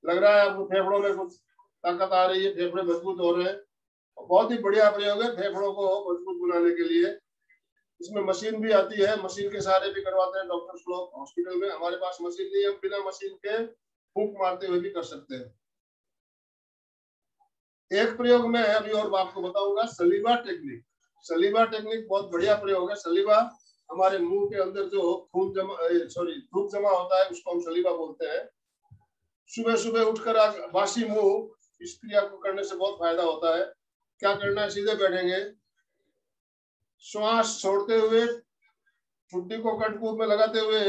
लग रहा है आपको फेफड़ों में कुछ ताकत आ रही है, फेफड़े मजबूत हो रहे हैं। बहुत ही बढ़िया प्रयोग है फेफड़ों को मजबूत बनाने के लिए। इसमें मशीन भी आती है, मशीन के सहारे भी करवाते हैं डॉक्टर्स लोग हॉस्पिटल में। हमारे पास मशीन नहीं है, हम बिना मशीन के फूंक मारते हुए भी कर सकते हैं। एक प्रयोग में अभी और आपको बताऊंगा, सलीवा टेक्निक। सलीवा टेक्निक बहुत बढ़िया प्रयोग है। सलीवा हमारे मुंह के अंदर जो खून जमा धूप जमा होता है उसको हम सलीवा बोलते हैं। सुबह सुबह उठकर बासी मुंह इस क्रिया को करने से बहुत फायदा होता है। क्या करना है, सीधे बैठेंगे, श्वास छोड़ते हुए ठुड्डी को कंठकूप में लगाते हुए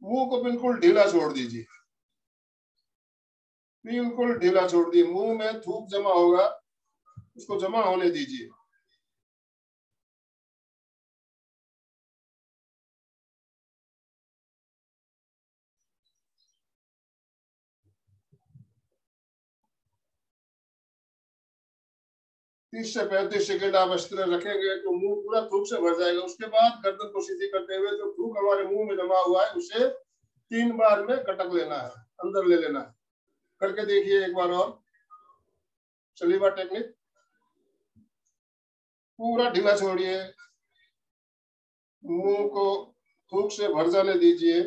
मुंह को बिल्कुल ढीला छोड़ दीजिए, बिल्कुल ढीला छोड़ दिए। मुंह में थूक जमा होगा, उसको जमा होने दीजिए। तीस से 35 सेकंड आप इस तरह रखेंगे तो मुंह पूरा थूक से भर जाएगा। उसके बाद गर्दन को सीधी करते हुए जो थूक हमारे मुंह में जमा हुआ है उसे 3 बार में कटक लेना है, अंदर ले लेना है। करके देखिए एक बार और। सलीवा टेक्निक पूरा ढीला छोड़िए, मुंह को थूक से भर जाने दीजिए।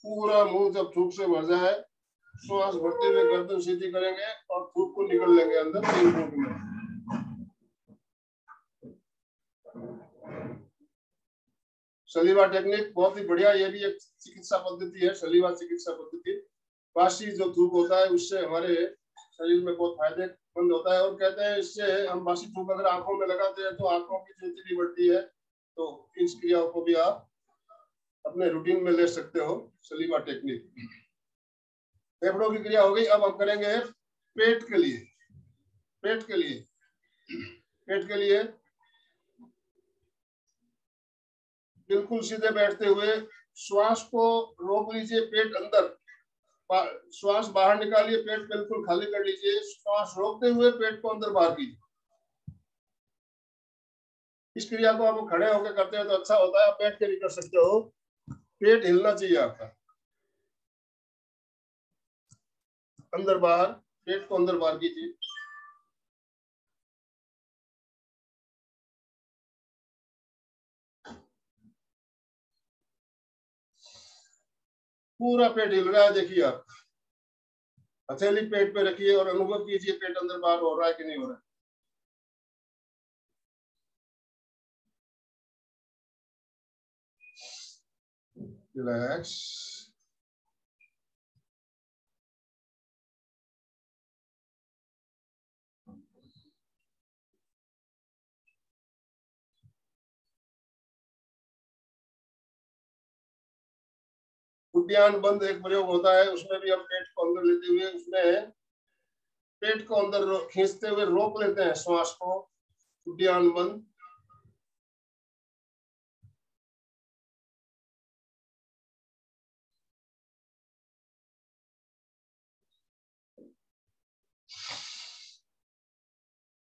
पूरा मुंह जब थूक से भर जाए, श्वास भरते हुए गर्दन सीधी करेंगे और थूक को निकल लेंगे अंदर 3 फुट में। सलीवा टेक्निक बहुत ही बढ़िया, ये भी एक चिकित्सा पद्धति है, सलीवा चिकित्सा पद्धति। बासी जो थूक होता है उससे हमारे शरीर में बहुत फायदेमंद होता है। और कहते हैं इससे हम बासी थूक अगर आंखों में लगाते हैं तो आंखों की ज्योति भी बढ़ती है। तो इस क्रियाओं को भी आप अपने रूटीन में ले सकते हो। सलीवा टेक्निक फेफड़ों की क्रिया हो गई। अब हम करेंगे पेट के लिए। पेट के लिए पेट के लिए बिल्कुल सीधे बैठते हुए श्वास को रोक लीजिए, पेट अंदर, श्वास बाहर निकालिए, पेट बिल्कुल खाली कर लीजिए, श्वास रोकते हुए पेट को अंदर बाहर कीजिए। इस क्रिया को आप खड़े होकर करते हैं तो अच्छा होता है, आप बैठ के भी कर सकते हो। पेट हिलना चाहिए आपका, अंदर बाहर, पेट को अंदर बाहर कीजिए। पूरा पेट हिल रहा है, देखिए आप हथेली पेट पे रखिए और अनुभव कीजिए पेट अंदर बाहर हो रहा है कि नहीं हो रहा है। रिलैक्स। उद्यान बंद एक प्रयोग होता है, उसमें भी हम पेट को अंदर लेते हुए उसमें पेट को अंदर खींचते हुए रोक लेते हैं श्वास को। उद्यान बंद।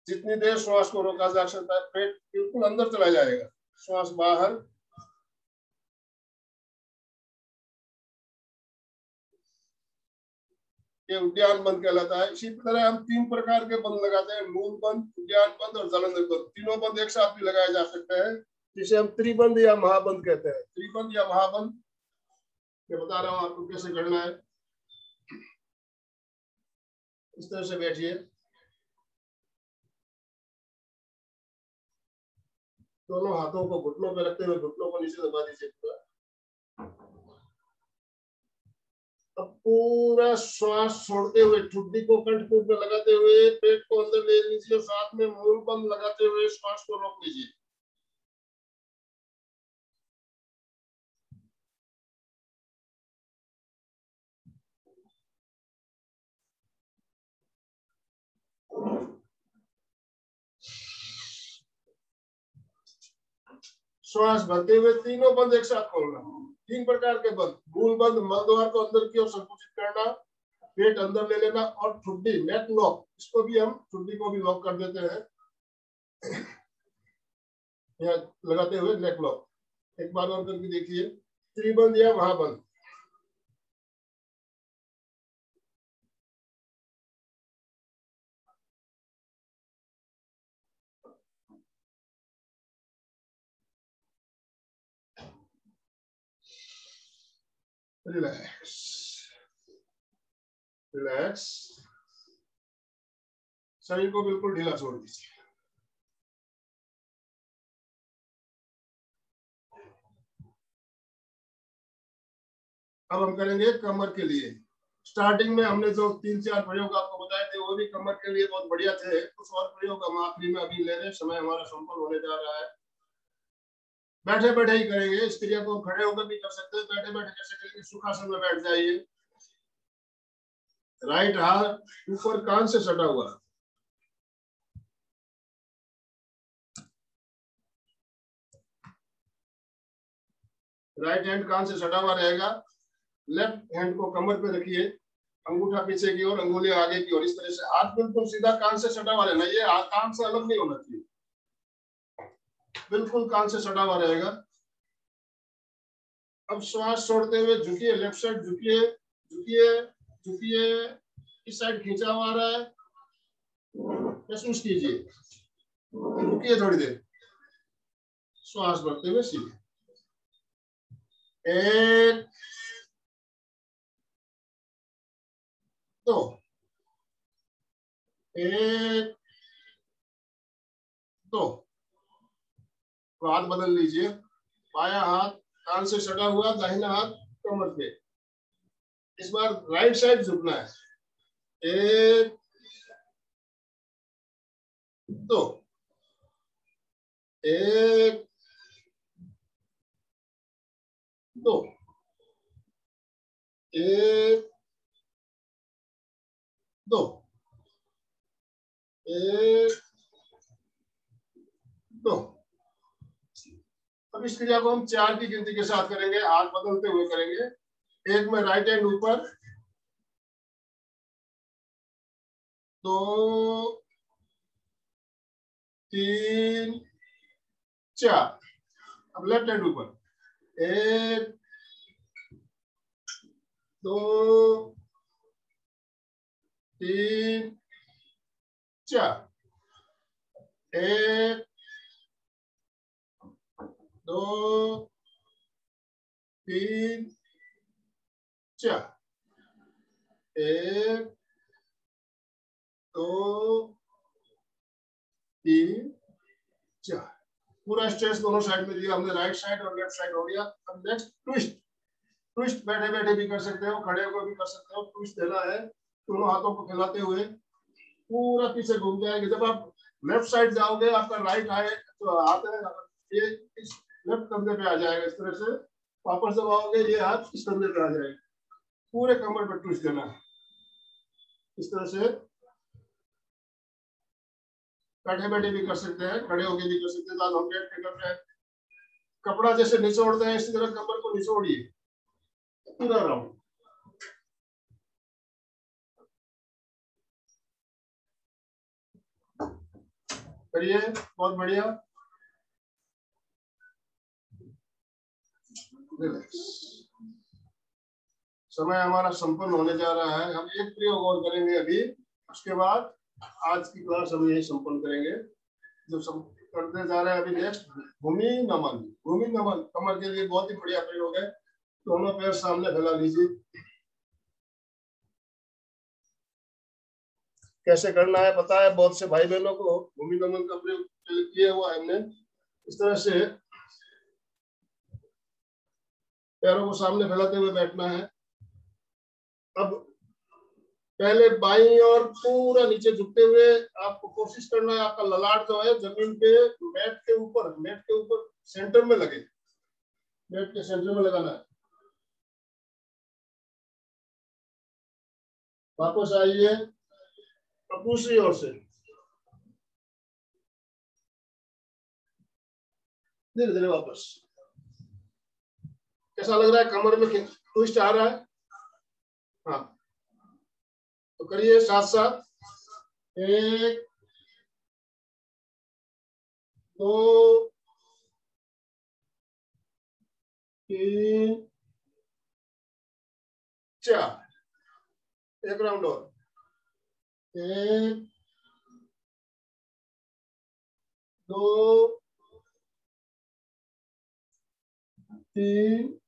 जितनी देर श्वास को रोका जा सकता है, पेट बिल्कुल अंदर चला जाएगा, श्वास बाहर। ये उद्यान बंद कहलाता है। इसी तरह हम 3 प्रकार के बंद लगाते हैं, मूल बंद, उद्यान बंद और जालंधर बंद। तीनों बंद एक साथ भी लगाए जा सकते हैं, जिसे हम त्रिबंद या महाबंद कहते हैं। त्रिबंद या महाबंद मैं बता रहा हूँ आपको कैसे करना है। इस तरह से बैठिए, दोनों हाथों को घुटनों पे रखते हुए घुटनों को नीचे दबा दीजिए पूरा। अब पूरा श्वास छोड़ते हुए ठुड्डी को कंठकूप में लगाते हुए पेट को अंदर ले लीजिए, साथ में मूल बंद लगाते हुए श्वास को रोक लीजिए। श्वास भरते हुए तीनों बंद एक साथ खोलना। 3 प्रकार के बंद, मूल बंद, मलद्वार को अंदर की ओर संकुचित करना, पेट अंदर ले लेना, और ठुड्डी नेक लॉक, इसको भी हम ठुड्डी को भी लॉक कर देते हैं यहाँ लगाते हुए नेक लॉक। एक बार और करके देखिए, त्रिबंद या महाबंद। रिलैक्स रिलैक्स, शरीर को बिल्कुल ढीला छोड़ दीजिए। अब हम करेंगे कमर के लिए। स्टार्टिंग में हमने जो 3-4 प्रयोग आपको बताए थे वो भी कमर के लिए बहुत बढ़िया थे। कुछ और प्रयोग हम आखिरी में अभी ले रहे हैं, समय हमारा संपन्न होने जा रहा है। बैठे बैठे ही करेंगे। इस क्रिया को खड़े होकर भी कर सकते हैं, बैठे बैठे कैसे करेंगे, सुखासन में बैठ जाइए। राइट हाथ ऊपर कान से सटा हुआ, राइट हैंड कान से सटा हुआ रहेगा। लेफ्ट हैंड को कमर पे रखिए, अंगूठा पीछे की ओर, अंगुलियां आगे की ओर। इस तरह से हाथ बिल्कुल सीधा कान से सटा हुआ रहना, ये कान से अलग नहीं होना चाहिए, बिल्कुल कान से सटा हुआ रहेगा। अब श्वास छोड़ते हुए झुकिए, लेफ्ट साइड झुकिए, झुकिए झुकिए। इस साइड खींचा हुआ आ रहा है, महसूस कीजिए। रुकिए थोड़ी देर, श्वास भरते हुए सीधे। 1 2 1 2। हाथ बदल लीजिए, बाया हाथ कान से सटा हुआ, दाहिना हाथ कमर पे। इस बार राइट साइड झुकना है। 1 2 1 2 1 2 1 2। अब इस क्रिया को हम 4 की गिनती के साथ करेंगे, हाथ बदलते हुए करेंगे। 1 में राइट हैंड ऊपर, 2 3 4। अब लेफ्ट हैंड ऊपर, 1 2 3 4। 1 2 3 4। 1 2 3 4। पूरा स्ट्रेस दोनों साइड में दिया हमने, राइट साइड और लेफ्ट साइड हो गया। अब नेक्स्ट ट्विस्ट। ट्विस्ट बैठे बैठे भी कर सकते हो, खड़े होकर भी कर सकते हो। ट्विस्ट देना है, दोनों हाथों को फैलाते हुए पूरा पीछे घूम जाएंगे। जब आप लेफ्ट साइड जाओगे, आपका राइट हाथ है ये इस लेफ्ट कंधे पे आ जाएगा। इस तरह से वापस जब आओगे, ये हाथ इस कंधे पे आ जाएगा। पूरे कमर पे ट्विस्ट देना है इस तरह से। बैठे बैठे भी कर सकते हैं, खड़े होके भी कर सकते हैं। हम बैठ के कर रहे हैं, कपड़ा जैसे निचोड़ते हैं इसी तरह कमर को निचोड़िए पूरा राउंड। करिए, बहुत बढ़िया। समय हमारा संपन्न होने जा रहा है। हम एक प्रयोग और करेंगे अभी, उसके बाद आज की क्लास हम यही संपन्न करेंगे। जो सब करते जा रहे हैं अभी नेक्स्ट, भूमि नमन। भूमि नमन कमर के लिए बहुत ही बढ़िया प्रयोग है। दोनों पैर सामने फैला लीजिए। कैसे करना है पता है बहुत से भाई बहनों को। भूमि नमन का प्रयोग किया हुआ है हमने। इस तरह से पैरों को सामने फैलाते हुए बैठना है। अब पहले बाईं और पूरा नीचे झुकते हुए आपको कोशिश करना है आपका ललाट जो है जमीन पे, मैट के ऊपर सेंटर में लगे, मैट के सेंटर में लगाना है। वापस आइए, अब दूसरी ओर से धीरे धीरे वापस। कैसा लग रहा है? कमर में ट्विस्ट आ रहा है? हाँ, तो करिए साथ साथ। 1 2 3 4। एक राउंड और। 1 2 3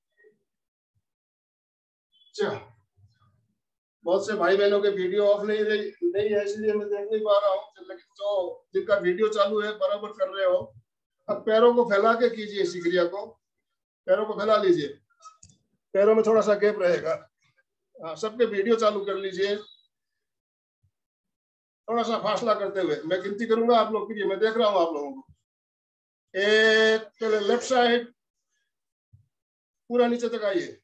बहुत से भाई बहनों के वीडियो ऑफ नहीं है, इसलिए मैं देख नहीं पा रहा हूँ, लेकिन जो जिनका वीडियो चालू है बराबर कर रहे हो। अब पैरों को फैला के कीजिए इसी क्रिया को, पैरों को फैला लीजिए, पैरों में थोड़ा सा गैप रहेगा। हाँ, सबके वीडियो चालू कर लीजिए, थोड़ा सा फासला करते हुए। मैं गिनती करूंगा, आप लोग कीजिए, मैं देख रहा हूँ आप लोगों को। एक, पहले लेफ्ट साइड पूरा नीचे तक आइए,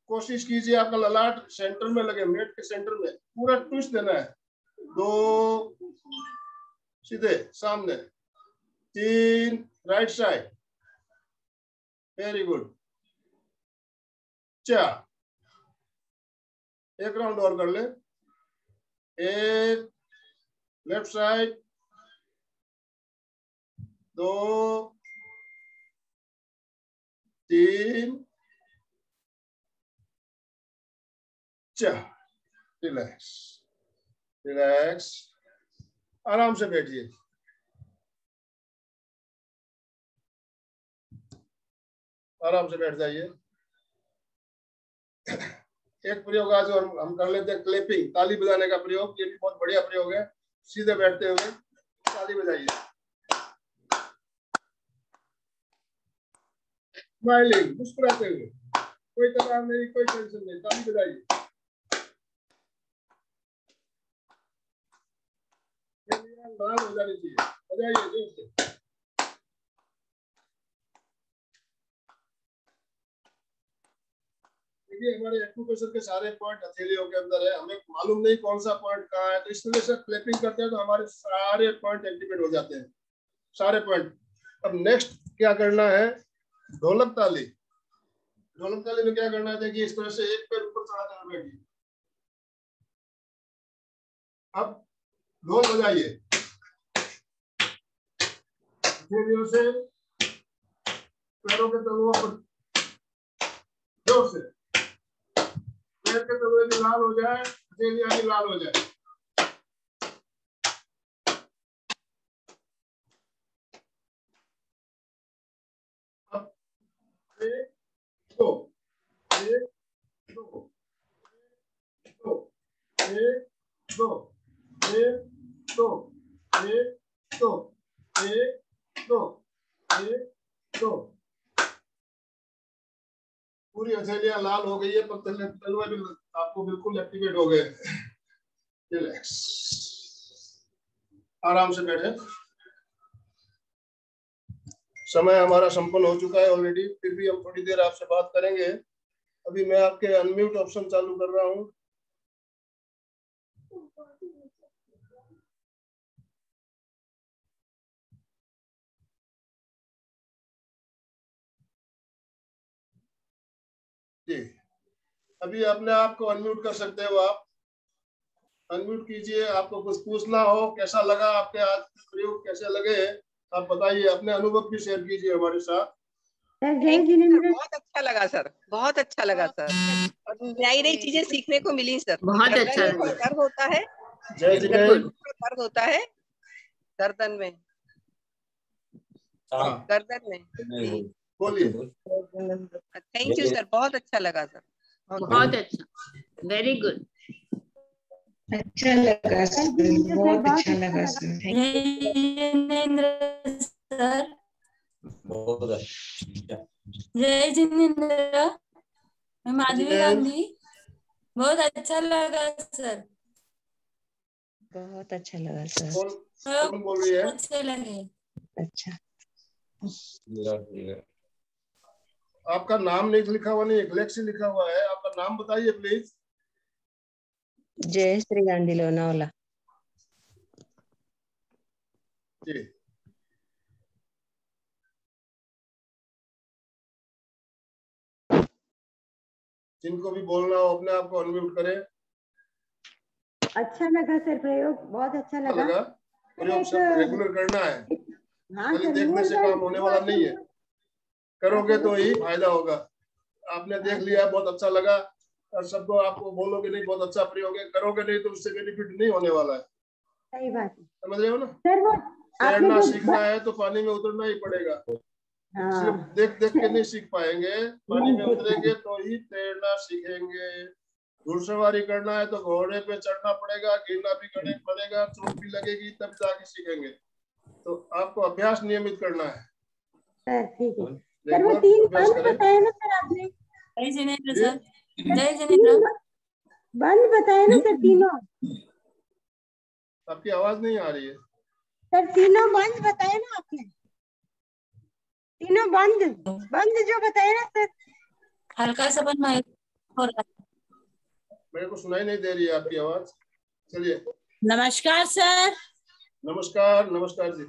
कोशिश कीजिए आपका ललाट सेंटर में लगे, मेट के सेंटर में पूरा ट्विस्ट देना है। 2 सीधे सामने, 3 राइट साइड, वेरी गुड। 4, एक राउंड और कर ले। 1 लेफ्ट साइड, 2 3 4। रिलैक्स रिलैक्स, आराम से बैठिए, आराम से बैठ जाइए। एक प्रयोग आज और हम कर लेते हैं, क्लैपिंग, ताली बजाने का प्रयोग। ये भी बहुत बढ़िया प्रयोग है। सीधे बैठते हुए ताली बजाइए, स्माइलिंग, मुस्कुराते हुए, कोई तनाव नहीं, कोई टेंशन नहीं, ताली बजाइए। लाल हो जानी चाहिए, बजाइए जोर से। देखिए हमारे एक्यूप्रेशर के सारे पॉइंट हथेलियों के अंदर है, हमें मालूम नहीं कौन सा पॉइंट कहाँ है, तो इस तरह से क्लैपिंग करते हैं तो हमारे सारे पॉइंट एक्टिवेट हो जाते हैं, सारे पॉइंट। अब नेक्स्ट क्या करना है, ढोलक ताली। ढोलक ताली में क्या करना है, देखिए इस तरह से एक पैर ऊपर चढ़ाते हुए बैठिए। अब ढोल बजाइए, हथेलियों से पैरों के तलुओं पर जोर से, पैर के तलुए भी लाल हो जाए, हथेलियां भी लाल हो जाए। अब 1 2 1 2 2 1 2 1 2 1 2 1 2 1 2। पूरी हथेलियां लाल हो गई है, पर तलवे भी आपको बिल्कुल एक्टिवेट हो गए। रिलैक्स, आराम से बैठे। समय हमारा संपन्न हो चुका है ऑलरेडी, फिर भी हम थोड़ी देर आपसे बात करेंगे। अभी मैं आपके अनम्यूट ऑप्शन चालू कर रहा हूँ। जी, अभी अपने आप को अनम्यूट कर सकते हो, आप अनम्यूट कीजिए। आपको कुछ पूछना हो, कैसा लगा आपके आज प्रयोग, कैसे लगे, आप बताइए, अपने अनुभव भी शेयर कीजिए हमारे साथ। बहुत अच्छा लगा सर, बहुत अच्छा लगा सर, और नई नई चीजें सीखने को मिली सर। बहुत अच्छा लगा। दर्द होता है, जय जिनेंद्र, दर्द होता है गर्दन में, गर्दन में। बोलिए। थैंक यू सर, बहुत अच्छा लगा सर, बहुत अच्छा, वेरी गुड, अच्छा लगा सर, बहुत अच्छा लगा सर। जिनेंद्र सर, जय जिनेंद्र, मैं माधवी गांधी। बहुत अच्छा लगा सर, बहुत अच्छा लगा सर। कौन बोल रही है? अच्छे लगे। अच्छा, आपका नाम नहीं लिखा हुआ, नहीं ग्लेक्सी लिखा हुआ है, आपका नाम बताइए प्लीज। जय श्री गांधी लोनावला। जी, जिनको भी बोलना हो अपने आप को अनम्यूट करें। अच्छा लगा सर प्रयोग, बहुत अच्छा लगा। प्रयोग सब रेगुलर करना है, खाली देखने से काम होने वाला नहीं है, करोगे तो ही फायदा होगा। आपने देख लिया, बहुत अच्छा लगा, और सबको आपको बोलोगे नहीं बहुत अच्छा प्रयोग है, करोगे नहीं तो उससे बेनिफिट नहीं होने वाला है। सही बात है, समझ रहे हो ना सर वो तैरना सीखना है तो पानी में उतरना ही पड़ेगा। सिर्फ देख देख के नहीं सीख पाएंगे, पानी में उतरेंगे तो ही तैरना सीखेंगे। घुड़सवारी करना है तो घोड़े पे चढ़ना पड़ेगा, गिरना भी पड़ेगा, चोट भी लगेगी, तब जाके सीखेंगे। तो आपको अभ्यास नियमित करना है सर। ठीक है सर, वो 3 बंद बताए ना सर आपने। जय जिनेंद्र सर, जय जिनेंद्र। बंद बताए ना सर तीनों। आपकी आवाज नहीं आ रही है सर, तीनों बंद बताए ना आपने, तीनों बंद जो बताए ना सर। हल्का सा बंद माइक हो रहा है। मेरे को सुनाई नहीं दे रही है आपकी आवाज। चलिए। नमस्कार सर। नमस्कार। नमस्कार जी।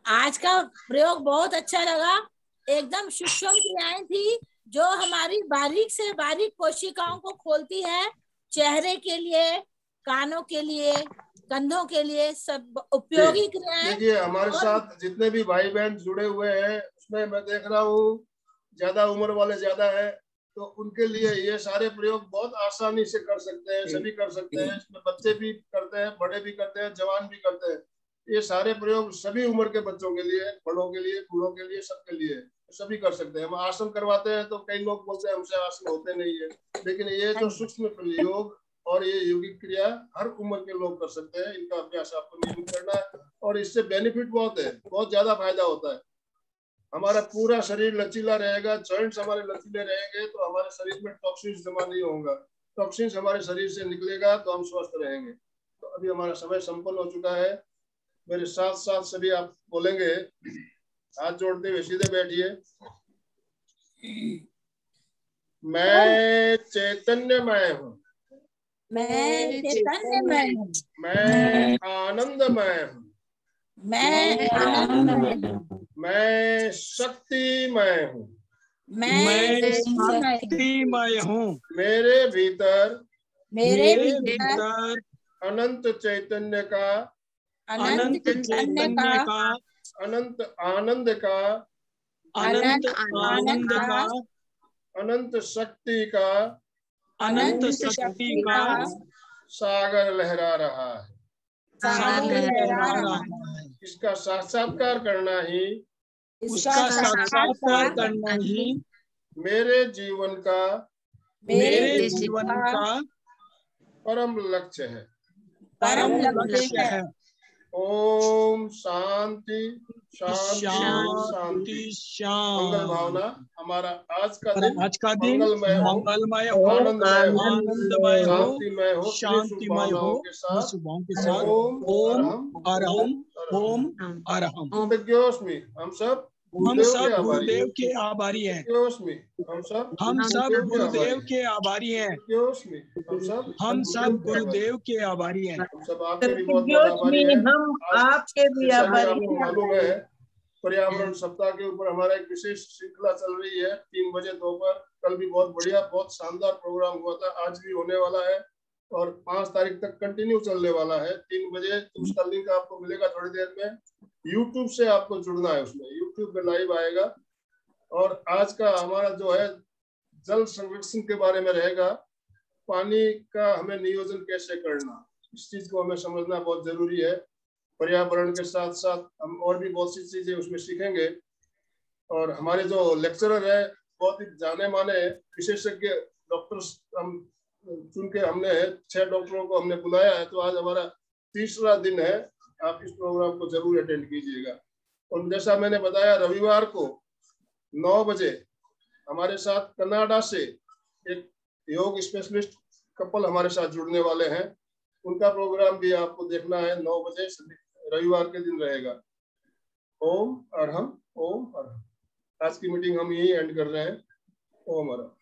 आज का प्रयोग बहुत अच्छा लगा, एकदम सूक्ष्म क्रियाएं थी जो हमारी बारीक से बारीक कोशिकाओं को खोलती है। चेहरे के लिए, कानों के लिए, कंधों के लिए सब उपयोगी क्रियाएं। देखिए हमारे साथ जितने भी भाई बहन जुड़े हुए हैं उसमें मैं देख रहा हूँ ज्यादा उम्र वाले ज्यादा है, तो उनके लिए ये सारे प्रयोग बहुत आसानी से कर सकते हैं, सभी कर सकते हैं। इसमें बच्चे भी करते हैं, बड़े भी करते हैं, जवान भी करते हैं। ये सारे प्रयोग सभी उम्र के बच्चों के लिए, बड़ों के लिए, बूढ़ों के लिए, सबके लिए, सभी कर सकते हैं। हम आसन करवाते हैं तो कई लोग बोलते हैं हमसे आसन होते नहीं है, लेकिन ये जो सूक्ष्म प्रयोग और ये योगिक क्रिया हर उम्र के लोग कर सकते हैं। इनका अभ्यास आपको नियमित करना है और इससे बेनिफिट बहुत है, बहुत ज्यादा फायदा होता है। हमारा पूरा शरीर लचीला रहेगा, जॉइंट्स हमारे लचीले रहेंगे तो हमारे शरीर में टॉक्सिन्स जमा नहीं होगा, टॉक्सिन्स हमारे शरीर से निकलेगा तो हम स्वस्थ रहेंगे। तो अभी हमारा समय संपन्न हो चुका है। मेरे साथ साथ सभी आप बोलेंगे, हाथ जोड़ते हुए सीधे बैठिए। मैं चैतन्यमय हूँ, मैं चैतन्यमय हूँ, मैं आनंदमय हूँ, मैं आनंदमय हूँ, मैं शक्तिमय हूँ, मैं शक्तिमय हूँ। मेरे भीतर अनंत चैतन्य का, अनंत आनंद का, अनंत शक्ति का सागर लहरा रहा है। इसका साक्षात्कार करना ही मेरे जीवन का परम लक्ष्य है। ओम शांति शांति शांति। मंगल भावना। हमारा आज का दिन मंगलमय हो, आनंदमय हो, शांतिमय हो के साथ। ओम अरहम। कृतज्ञोस्मि। हम सब गुरुदेव के आभारी हैं। हम सब गुरुदेव के आभारी हैं। हम सब गुरुदेव के आभारी हैं। हम सब आपके भी बहुत बहुत आभारी हैं। हम आपके भी आभारी हैं। मालूम है पर्यावरण सप्ताह के ऊपर हमारा एक विशेष श्रृंखला चल रही है 3 बजे दोपहर। कल भी बहुत बढ़िया, बहुत शानदार प्रोग्राम हुआ था, आज भी होने वाला है और 5 तारीख तक कंटिन्यू चलने वाला है 3 बजे। उसका लिंक आपको मिलेगा थोड़ी देर में। YouTube से आपको जुड़ना है, उसमें YouTube पे लाइव आएगा। और आज का हमारा जो है जल संरक्षण के बारे में रहेगा। पानी का हमें नियोजन कैसे करना, इस चीज को हमें समझना बहुत जरूरी है। पर्यावरण के साथ साथ हम और भी बहुत सी चीजें उसमें सीखेंगे। और हमारे जो लेक्चरर है बहुत ही जाने माने विशेषज्ञ डॉक्टर्स हम चुन के हमने 6 डॉक्टरों को हमने बुलाया है। तो आज हमारा 3रा दिन है। आप इस प्रोग्राम को जरूर अटेंड कीजिएगा। और जैसा मैंने बताया रविवार को 9 बजे हमारे साथ कनाडा से एक योग स्पेशलिस्ट कपल हमारे साथ जुड़ने वाले हैं। उनका प्रोग्राम भी आपको देखना है। 9 बजे रविवार के दिन रहेगा। ओम अरहम, ओम अरहम। आज की मीटिंग हम यही एंड कर रहे हैं। ओम अरहम।